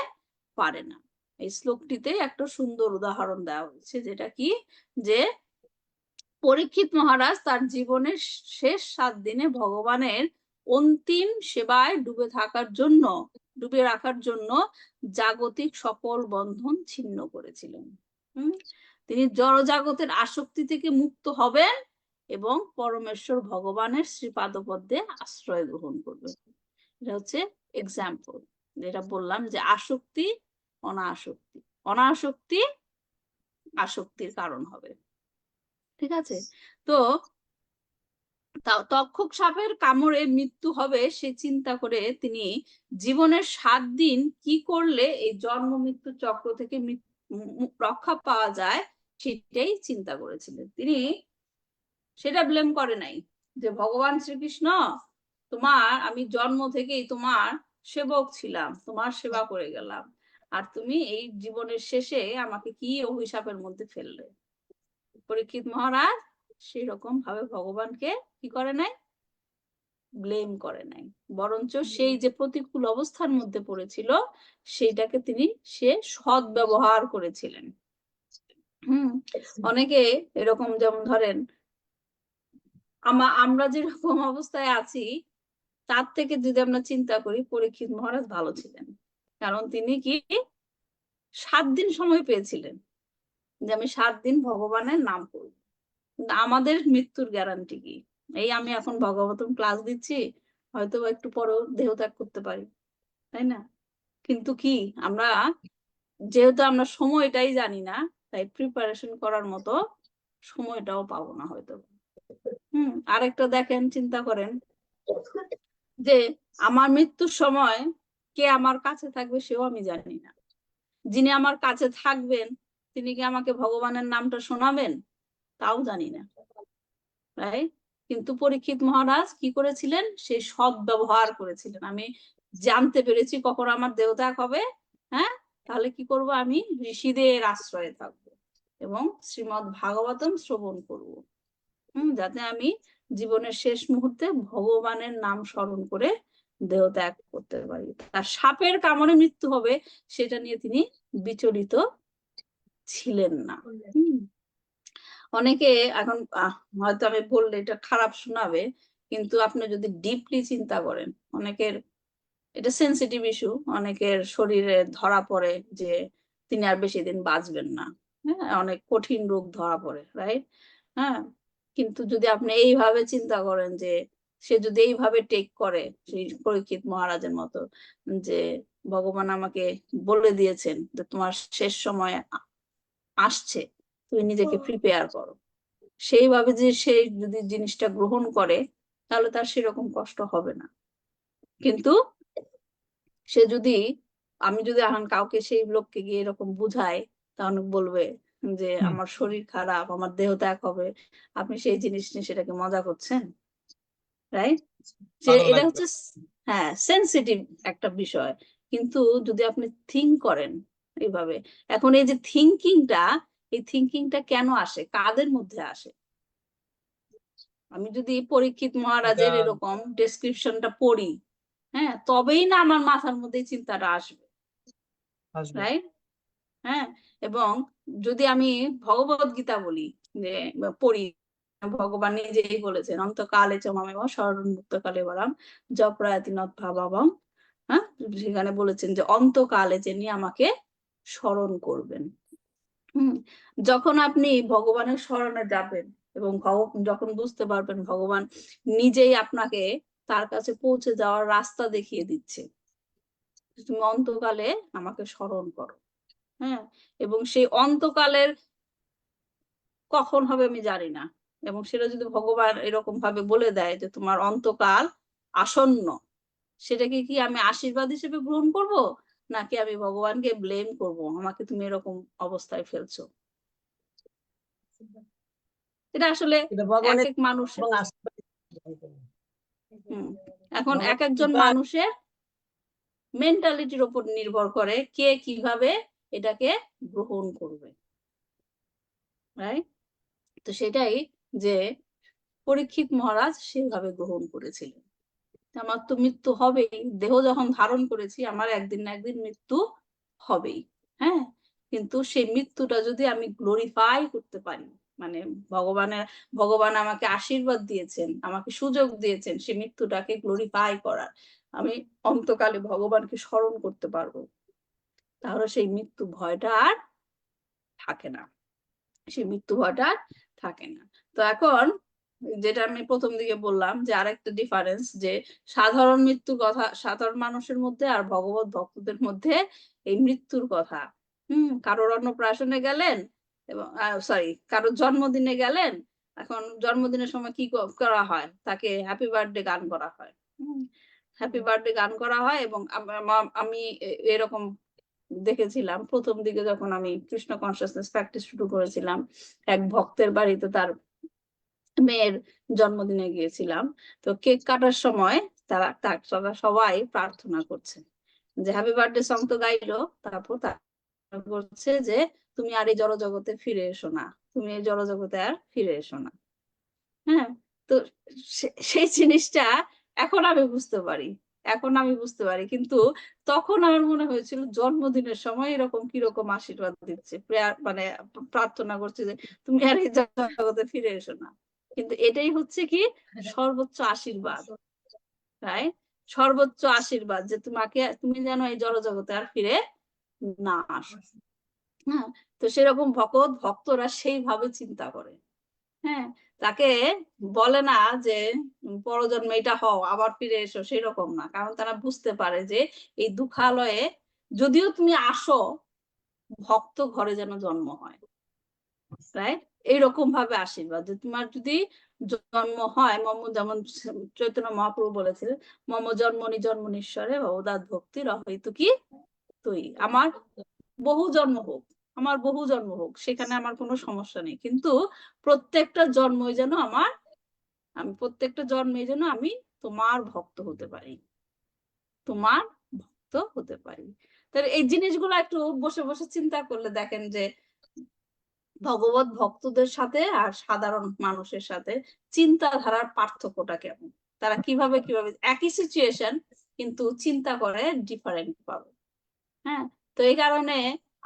পারে না। এই শ্লোকটিতে একটা সুন্দর উদাহরণ দেওয়া হয়েছে, যেটা কি যে পরীক্ষিত মহারাজ তার জীবনের শেষ 7 দিনে ভগবানের অন্তিম সেবায় ডুবে রাখার জন্য জাগতিক সকল বন্ধন ছিন্ন করেছিলেন। তিনি জড়জাগতের আসক্তি থেকে মুক্ত হবেন এবং পরমেশ্বর ভগবানের শ্রীপাদপদ্মে আশ্রয় গ্রহণ করবেন। এটা হচ্ছে এক্সাম্পল, যেটা বললাম যে আসক্তি অনাসক্তি। অনাসক্তি আসক্তির কারণ হবে। ঠিক আছে, তো তক্ষক সাপের কামড়ে মৃত্যু হবে সে চিন্তা করে তিনি জীবনের 7 দিন কি করলে এই জন্ম মৃত্যু চক্র থেকে রক্ষা পাওয়া যায় সেটাই চিন্তা করেছিলেন। তিনি সেটা ব্লেম করে নাই যে ভগবান শ্রীকৃষ্ণ তোমার আমি জন্ম থেকেই তোমার সেবক ছিলাম, তোমার সেবা করে গেলাম, আর তুমি এই জীবনের শেষে আমাকে কি অভিশাপের মধ্যে ফেললে। পরীক্ষিত মহারাজ সেই রকম ভাবে ভগবানকে কি করে নাই, ব্লেম করে নাই, বরঞ্চ সেই যে প্রতিকূল অবস্থার মধ্যে পড়েছিল সেইটাকে তিনি সৎ ব্যবহার করেছিলেন। অনেকে এরকম, যেমন ধরেন আমরা যেরকম অবস্থায় আছি তার থেকে যদি আমরা চিন্তা করি, পরীক্ষিত মহারাজ ভালো ছিলেন, কারণ তিনি কি 7 দিন সময় পেয়েছিলেন যে আমি 7 দিন ভগবানের নাম করব। কিন্তু আমাদের মৃত্যুর গ্যারান্টি কি? এই আমি এখন ভগবতম ক্লাস দিচ্ছি, হয়তো একটু পরেও দেহ ত্যাগ করতে পারি, তাই না? কিন্তু কি আমরা, যেহেতু আমরা সময়টাই জানি না, তাই প্রিপারেশন করার মতো সময়টাও পাবো না হয়তো। আরেকটা দেখেন, চিন্তা করেন যে আমার মৃত্যুর সময় কে আমার কাছে থাকবে সেও আমি জানি না। যিনি আমার কাছে থাকবেন তিনি কি আমাকে ভগবানের নামটা শোনাবেন তাও জানি না, রাইট? কিন্তু পরীক্ষিত মহারাজ কি করেছিলেন, সে সৎ ব্যবহার করেছিলেন। আমি জানতে পেরেছি কখন আমার দেহত্যাগ হবে, হ্যাঁ, তাহলে কি করব, আমি ঋষিদের আশ্রয়ে থাকবো এবং শ্রীমদ্ ভাগবতম শ্রবণ করব, যাতে আমি জীবনের শেষ মুহূর্তে ভগবানের নাম স্মরণ করে দেহ ত্যাগ করতে পারি। তার সাপের কামড়ে মৃত্যু হবে সেটা নিয়ে তিনি বিচলিত ছিলেন না। অনেকে এখন হয়তো আমি বললে এটা খারাপ শোনাবে, কিন্তু আপনি যদি ডিপলি চিন্তা করেন, অনেকের এটা সেন্সিটিভ ইস্যু, অনেকের শরীরে ধরা পড়ে যে তিনি আর বেশি দিন বাঁচবেন না, হ্যাঁ, অনেক কঠিন রোগ ধরা পড়ে, রাইট? হ্যাঁ, কিন্তু যদি আপনি এইভাবে চিন্তা করেন যে সে যদি এইভাবে টেক করে সেই পরীক্ষিত মহারাজের মতো, যে ভগবান আমাকে বলে দিয়েছেন যে তোমার শেষ সময় আসছে, তুমি নিজেকে প্রিপেয়ার করো, সেইভাবে যে সে যদি জিনিসটা গ্রহণ করে তাহলে তার সেরকম কষ্ট হবে না। কিন্তু সে যদি, আমি যদি এখন কাউকে, সেই লোককে গিয়ে এরকম বুঝাই, তাহলে বলবে যে আমার শরীর খারাপ, আমার দেহ ত্যাগ হবে, আপনি সেই জিনিস নিয়ে সেটাকে মজা করছেন, রাইট? এটা হচ্ছে, হ্যাঁ, সেন্সিটিভ একটা বিষয়। কিন্তু যদি আপনি থিঙ্ক করেন এইভাবে, এখন এই যে থিঙ্কিংটা, এই থিঙ্কিংটা কেন আসে, কাদের মধ্যে আসে? আমি যদি পরীক্ষিত মহারাজের এরকম ডেসক্রিপশনটা পড়ি, হ্যাঁ, তবেই না আমার মাথার মধ্যে চিন্তাটা আসবে, রাইট? হ্যাঁ, এবং যদি আমি ভগবত গীতা বলি, যে পড়ি, ভগবান নিজেই বলেছেন অন্তকালে চ মামেব শরণমুক্ত কালে বলাম জপ্রায়াতি নত ভাবাবম, হ্যাঁ, সেখানে বলেছেন যে অন্তকালে যিনি আমাকে স্মরণ করবেন। যখন আপনি ভগবানের শরণে যাবেন এবং যখন বুঝতে পারবেন ভগবান নিজেই আপনাকে তার কাছে পৌঁছে যাওয়ার রাস্তা দেখিয়ে দিচ্ছে, তুমি অন্তকালে আমাকে স্মরণ করো, হ্যাঁ, এবং সেই অন্তকালের কখন হবে আমি জানি না, এবং সেটা যদি ভগবান এরকম ভাবে বলে দেয় যে তোমার অন্তকাল আসন্ন, সেটাকে কি আমি আশীর্বাদ হিসেবে গ্রহণ করব, নাকি আমি ভগবানকে ব্লেম করব আমাকে তুমি এরকম অবস্থায় ফেলছো? এটা আসলে এক এক মানুষের, এখন এক একজন মানুষের মেন্টালিটির উপর নির্ভর করে কে কিভাবে এটাকে গ্রহণ করবে, রাইট? তো সেটাই যে পরীক্ষিত মহারাজ সেভাবে গ্রহণ করেছিলেন, আমার তো মৃত্যু হবেই, দেহ যখন ধারণ করেছি আমার একদিন না একদিন মৃত্যু হবেই, হ্যাঁ, কিন্তু সেই মৃত্যুটা যদি আমি গ্লোরিফাই করতে পারি, মানে ভগবান আমাকে আশীর্বাদ দিয়েছেন, আমাকে সুযোগ দিয়েছেন সেই মৃত্যুটাকে গ্লোরিফাই করার, আমি অন্তকালে ভগবানকে স্মরণ করতে পারবো, তাহলে সেই মৃত্যু ভয়টা আর থাকে না, সেই মৃত্যু ভয়টা থাকে না। তো এখন যেটা আমি প্রথম দিকে বললাম যে আরেকটা ডিফারেন্স, যে সাধারণ মৃত্যুর কথা সাধারণ মানুষের মধ্যে আর ভগবত ভক্তদের মধ্যে এই মৃত্যুর কথা। কারোর অন্নপ্রাশনে গেলেন এবং সরি কারোর জন্মদিনে গেলেন, এখন জন্মদিনের সময় কি করা হয়, তাকে হ্যাপি বার্থডে গান করা হয়। হ্যাপি বার্থডে গান করা হয় এবং আমি এরকম দেখেছিলাম প্রথম দিকে যখন আমি কৃষ্ণ কনসিয়াসনেস প্র্যাকটিস শুরু করেছিলাম, এক ভক্তের বাড়িতে তার মেয়ের জন্মদিনে গিয়েছিলাম। তো কেক কাটার সময় তারা সবাই প্রার্থনা করছে যে হ্যাপি বার্থডে সং তো গাইলো, তারপর তারা বলছে যে তুমি আর এই জড়জগতে ফিরে এসো না, তুমি এই জড়জগতে আর ফিরে এসো না। হ্যাঁ, তো সেই জিনিসটা এখন আমি বুঝতে পারি, কিন্তু তখন আমার মনে হয়েছিল জন্মদিনের সময় এরকম কিরকম আশীর্বাদ দিচ্ছে, মানে প্রার্থনা করছে যে তুমি আর এই জগতে ফিরে এসো না। কিন্তু এটাই হচ্ছে কি সর্বোচ্চ আশীর্বাদ, তাই সর্বোচ্চ আশীর্বাদ যে তুমি যেন এই জড়জগতে আর ফিরে না আসো। হ্যাঁ, তো সেরকম ভক্তরা সেইভাবে চিন্তা করে। হ্যাঁ, তাকে বলে না যে পরজন্মে এটা হও আবার ফিরে এসো, সেরকম না, কারণ তারা বুঝতে পারে যে এই দুঃখালয়ে যদিও তুমি আসো, ভক্ত ঘরে যেন জন্ম হয়, রাইট? এইরকম ভাবে আশীর্বাদ যে তোমার যদি জন্ম হয়, যেমন চৈতন্য মহাপ্রভু বলেছিলেন মম জন্মনি জন্মনীশ্বরে ভবদাত ভক্তি রহিত কি তুই, আমার বহু জন্ম হোক, আমার বহু জন্ম হোক, সেখানে আমার কোনো সমস্যা নেই, কিন্তু প্রত্যেকটা জন্মই যেন আমি তোমার ভক্ত হতে পারি, তোমার ভক্ত হতে পারি। তাহলে এই জিনিসগুলো একটু বসে বসে চিন্তা করলে দেখেন যে ভগবত ভক্তদের সাথে আর সাধারণ মানুষের সাথে চিন্তাধারার পার্থক্যটা কেমন, তারা কিভাবে একই সিচুয়েশন কিন্তু চিন্তা করে ডিফারেন্ট ভাবে। হ্যাঁ, তো এই কারণে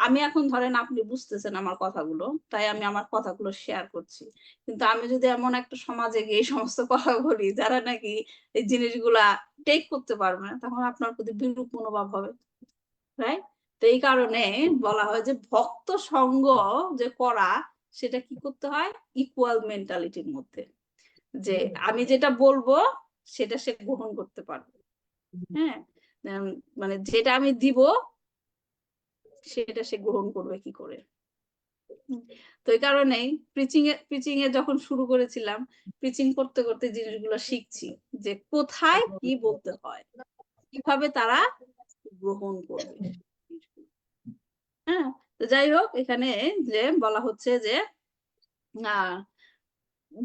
আমি এখন ধরেন আপনি বুঝতেছেন আমার কথাগুলো, তাই আমি আমার কথাগুলো শেয়ার করছি, কিন্তু আমি যদি এমন একটা সমাজে গিয়ে এই সমস্ত কথা বলি যারা নাকি এই জিনিসগুলা টেক করতে পারবে না, তখন আপনার প্রতি বিরূপ মনোভাব হবে, রাইট? তো এই কারণে বলা হয় যে ভক্ত সঙ্গ যে করা, সেটা কি করতে হয় ইকুয়াল মেন্টালিটির মধ্যে, যে আমি যেটা বলবো সেটা সে গ্রহণ করতে পারবে। হ্যাঁ, মানে যেটা আমি দিব সেটা সে গ্রহণ করবে কি করে। তো এই কারণেই প্রিচিং এ যখন শুরু করেছিলাম, প্রিচিং করতে করতে জিনিসগুলো শিখছি যে কোথায় কি বলতে হয়, কিভাবে তারা গ্রহণ করবে। হ্যাঁ, তো যাই হোক, এখানে যে বলা হচ্ছে যে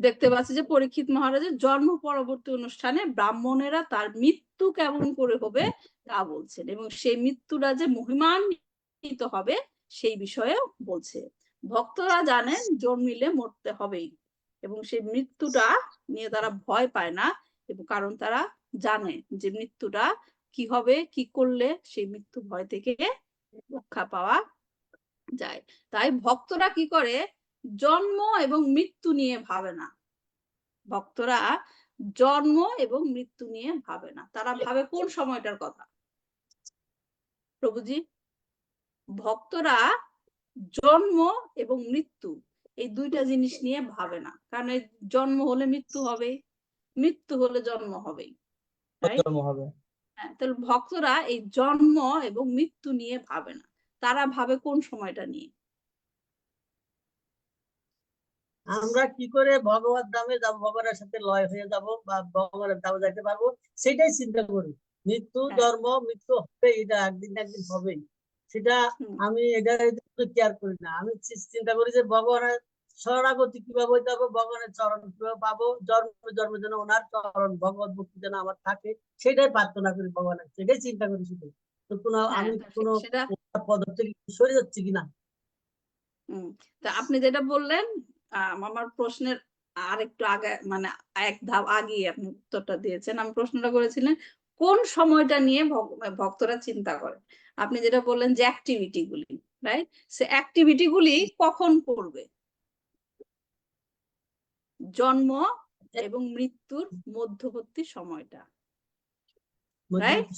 দেখতে পাচ্ছি যে পরীক্ষিত মহারাজের জন্ম পরবর্তী অনুষ্ঠানে ব্রাহ্মণেরা তার মৃত্যু কেমন করে হবে তা বলছেন, এবং সেই মৃত্যুটা যে মহিমান্বিত হবে সেই বিষয়ে বলছে। ভক্তরা জানেন জন্মিলে মরতে হবেই, এবং সেই মৃত্যুটা নিয়ে তারা ভয় পায় না, এবং কারণ তারা জানে যে মৃত্যুটা কি হবে, কি করলে সেই মৃত্যু ভয় থেকে রক্ষা পাওয়া যায়। তাই ভক্তরা কি করে, জন্ম এবং মৃত্যু নিয়ে ভাবে না। ভক্তরা জন্ম এবং মৃত্যু নিয়ে ভাবে না, তারা ভাবে কোন সময়টার কথা প্রভুজি? ভক্তরা জন্ম এবং মৃত্যু এই দুইটা জিনিস নিয়ে ভাবে না, কারণ জন্ম হলে মৃত্যু হবে, মৃত্যু হলে জন্ম হবে, হ্যাঁ, তাহলে ভক্তরা এই জন্ম এবং মৃত্যু নিয়ে ভাবে না, তারা ভাবে কোন সময়টা নিয়ে? আমরা কি করে ভগবত ধামে যাবো, ভগবানের সাথে লয় হয়ে যাব বা ভগবানের ধামে যাইতে পারবো, সেটাই চিন্তা করি। মৃত্যু জন্ম মৃত্যু হবে, এটা একদিন না একদিন হবেই, সেটা আমি এটা কেয়ার করি না। আমি চিন্তা করি যে ভগবানের শরণাগতি কিভাবে হইতে হবে, ভগবানের চরণ কিভাবে পাবো, জন্ম যেন ওনার চরণ ভগবত ভক্তি যেন আমার থাকে, সেটাই প্রার্থনা করি ভগবানের, সেটাই চিন্তা করি শুধু। তো আমি কোনো পদক্ষেপ থেকে সরে যাচ্ছি কিনা। তা আপনি যেটা বললেন, আমার প্রশ্নের আরেকটু আগে, মানে এক ধাপ আগে আপনি উত্তরটা দিয়েছেন। আমি প্রশ্নটা করেছিলেন কোন সময়টা নিয়ে ভক্তরা চিন্তা করে, আপনি যেটা বললেন যে অ্যাক্টিভিটি গুলি, রাইট? সে অ্যাক্টিভিটি গুলি কখন করবে? জন্ম এবং মৃত্যুর মধ্যবর্তী সময়টা, রাইট?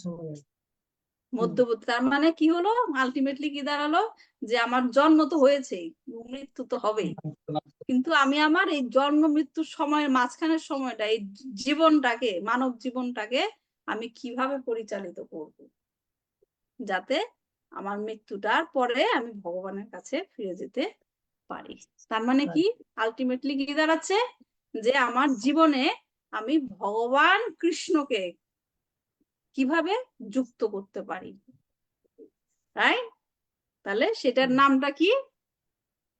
মধ্যবর্তী, তার মানে কি হলো, আলটিমেটলি কি দাঁড়ালো, যে আমার জন্ম তো হয়েছেই, মৃত্যু তো হবেই, কিন্তু আমি আমার এই জন্ম মৃত্যুর সময়ের মাঝখানের সময়টা, এই জীবনটাকে, মানব জীবনটাকে আমি কিভাবে পরিচালিত করব যাতে আমার মৃত্যুটার পরে আমি ভগবানের কাছে ফিরে যেতে পারি। তার মানে কি আলটিমেটলি কি দাঁড়াচ্ছে, যে আমার জীবনে আমি ভগবান কৃষ্ণকে কিভাবে যুক্ত করতে পারি, রাইট? তাহলে সেটার নামটা কি,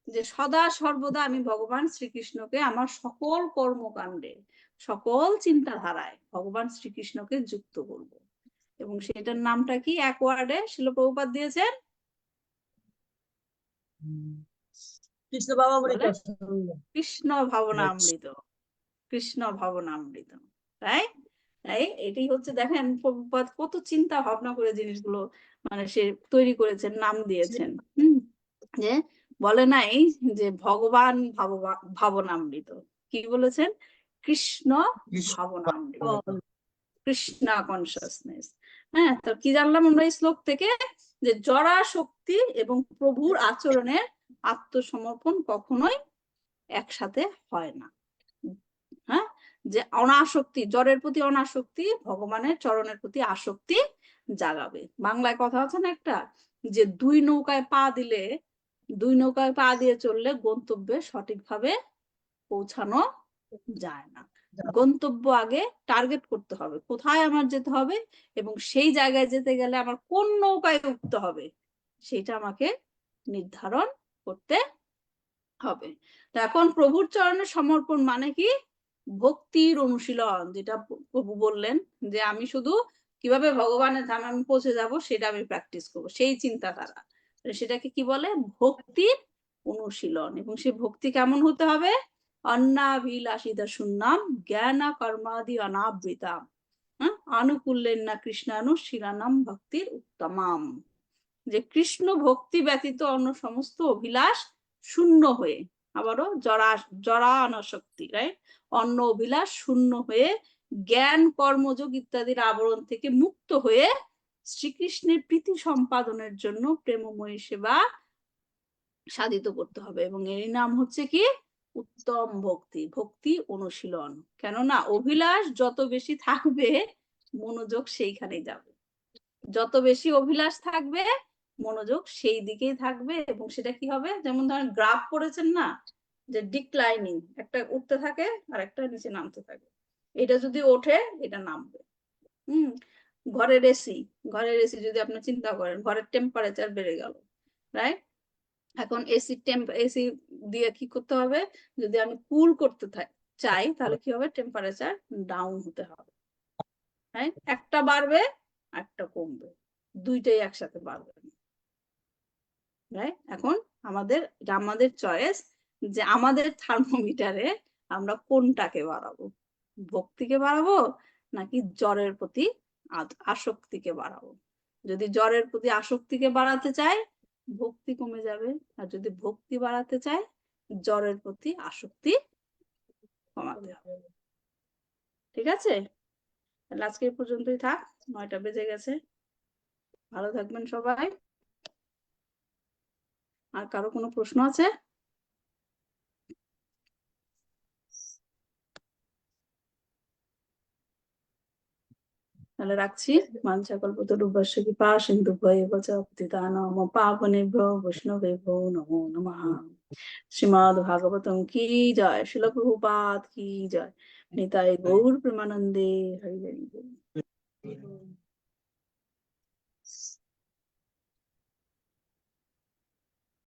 যে সদা সর্বদা আমি ভগবান শ্রীকৃষ্ণকে আমার সকল কর্মকাণ্ডে, সকল চিন্তাধারায় ভগবান শ্রীকৃষ্ণকে যুক্ত করব। এবং সেটার নামটা কি এক ওয়ার্ডে শিল প্রভুপাদ দিয়েছেন? কৃষ্ণ বাবা বলেন। বলে কৃষ্ণ ভাবনামৃত, কৃষ্ণ ভাবনামৃত, তাই তাই এটাই হচ্ছে, দেখেন প্রভুপাদ কত চিন্তা ভাবনা করে জিনিসগুলো মানে সে তৈরি করেছেন, নাম দিয়েছেন। যে বলে নাই যে ভগবান ভাবনামৃত, কি বলেছেন? কৃষ্ণ ভাবনামৃত, কৃষ্ণা কনসাসনেস। হ্যাঁ, তো কি জানলাম আমরা এই শ্লোক থেকে, যে জড়া শক্তি এবং প্রভুর আচরণের আত্মসমর্পণ কখনোই একসাথে হয় না। হ্যাঁ, যে অনাসক্তি, জড়ের প্রতি অনাসক্তি ভগবানের চরণের প্রতি আসক্তি জাগাবে। বাংলায় কথা আছে না একটা, যে দুই নৌকায় পা দিলে, দুই নৌকায় পা দিয়ে চললে গন্তব্যে সঠিকভাবে পৌঁছানো যায় না। গন্তব্য আগে টার্গেট করতে হবে, কোথায় আমার যেতে হবে, এবং সেই জায়গায় যেতে গেলে আমার কোন নৌকায় উঠতে হবে সেটা আমাকে নির্ধারণ করতে হবে। তো এখন প্রভুর চরণে সমর্পণ মানে কি? ভক্তির অনুশীলন, যেটা প্রভু বললেন যে আমি শুধু কিভাবে ভগবানের ধামে আমি পৌঁছে যাব সেটা আমি প্র্যাকটিস করবো, সেই চিন্তাধারা, সেটাকে কি বলে? ভক্তির অনুশীলন। এবং সেই ভক্তি কেমন হতে হবে? অন্নাভিলাষিতা শূন্যম জ্ঞান কর্মাদি অনাবৃতাম আনুকূল্যেন না কৃষ্ণানুশীলনম ভক্তির উত্তমাম। যে কৃষ্ণ ভক্তি ব্যতীত অন্য সমস্ত অভিলাষ শূন্য হয়ে, আবারও জরা অনাসক্তি, রাইট, অন্য অভিলাষ শূন্য হয়ে জ্ঞান কর্মযোগ ইত্যাদির আবরণ থেকে মুক্ত হয়ে শ্রীকৃষ্ণের প্রীতি সম্পাদনের জন্য প্রেমময়ী সেবা সাধিত করতে হবে। এবং এর নাম হচ্ছে কি? উত্তম ভক্তি, ভক্তি অনুশীলন। কেননা অভিলাষ যত বেশি থাকবে মনোযোগ সেইখানে যাবে, যত বেশি অভিলাষ থাকবে মনোযোগ সেই দিকেই থাকবে। এবং সেটা কি হবে, যেমন ধরেন গ্রাফ করেছেন না, যে ডিক্লাইনিং, একটা উঠতে থাকে আর একটা নিচে নামতে থাকে, এটা যদি ওঠে এটা নামবে। ঘরের এসি, ঘরের এসি যদি আপনি চিন্তা করেন, ঘরের টেম্পারেচার বেড়ে গেল, রাইট? এখন এসি দিয়ে কি করতে হবে, যদি আমি কুল করতে চাই তাহলে কি হবে, টেম্পারেচার ডাউন হতে হবে, রাইট? একটা বাড়বে একটা কমবে, দুইটাই একসাথে বাড়বে, রাইট? এখন আমাদের চয়েস, যে আমাদের থার্মোমিটারে আমরা কোনটাকে বাড়াবো, ভক্তিকে বাড়াবো নাকি জ্বরের প্রতি আসক্তিকে বাড়াবো। যদি জ্বরের প্রতি আসক্তিকে বাড়াতে চাই ভক্তি কমে যাবে, আর যদি ভক্তি বাড়াতে চাই জ্বরের প্রতি আসক্তি কমাতে হবে। ঠিক আছে, তাহলে আজকে এই পর্যন্তই থাক, 9টা বেজে গেছে। ভালো থাকবেন সবাই। আর কারো কোনো প্রশ্ন আছে? তাহলে রাখছি। মাঞ্চাকল্পতরুভ্যশ্চ কৃপা সিন্ধুভ্যেব চ পতিতানাং পাবনেভ্যো বৈষ্ণবেভ্যো নমো নমঃ। শ্রীমদ্ ভাগবতম কি জয়, শিল প্রভুপাদ কি জয়, নিতাই গৌর প্রেমানন্দে হরি হরি বল।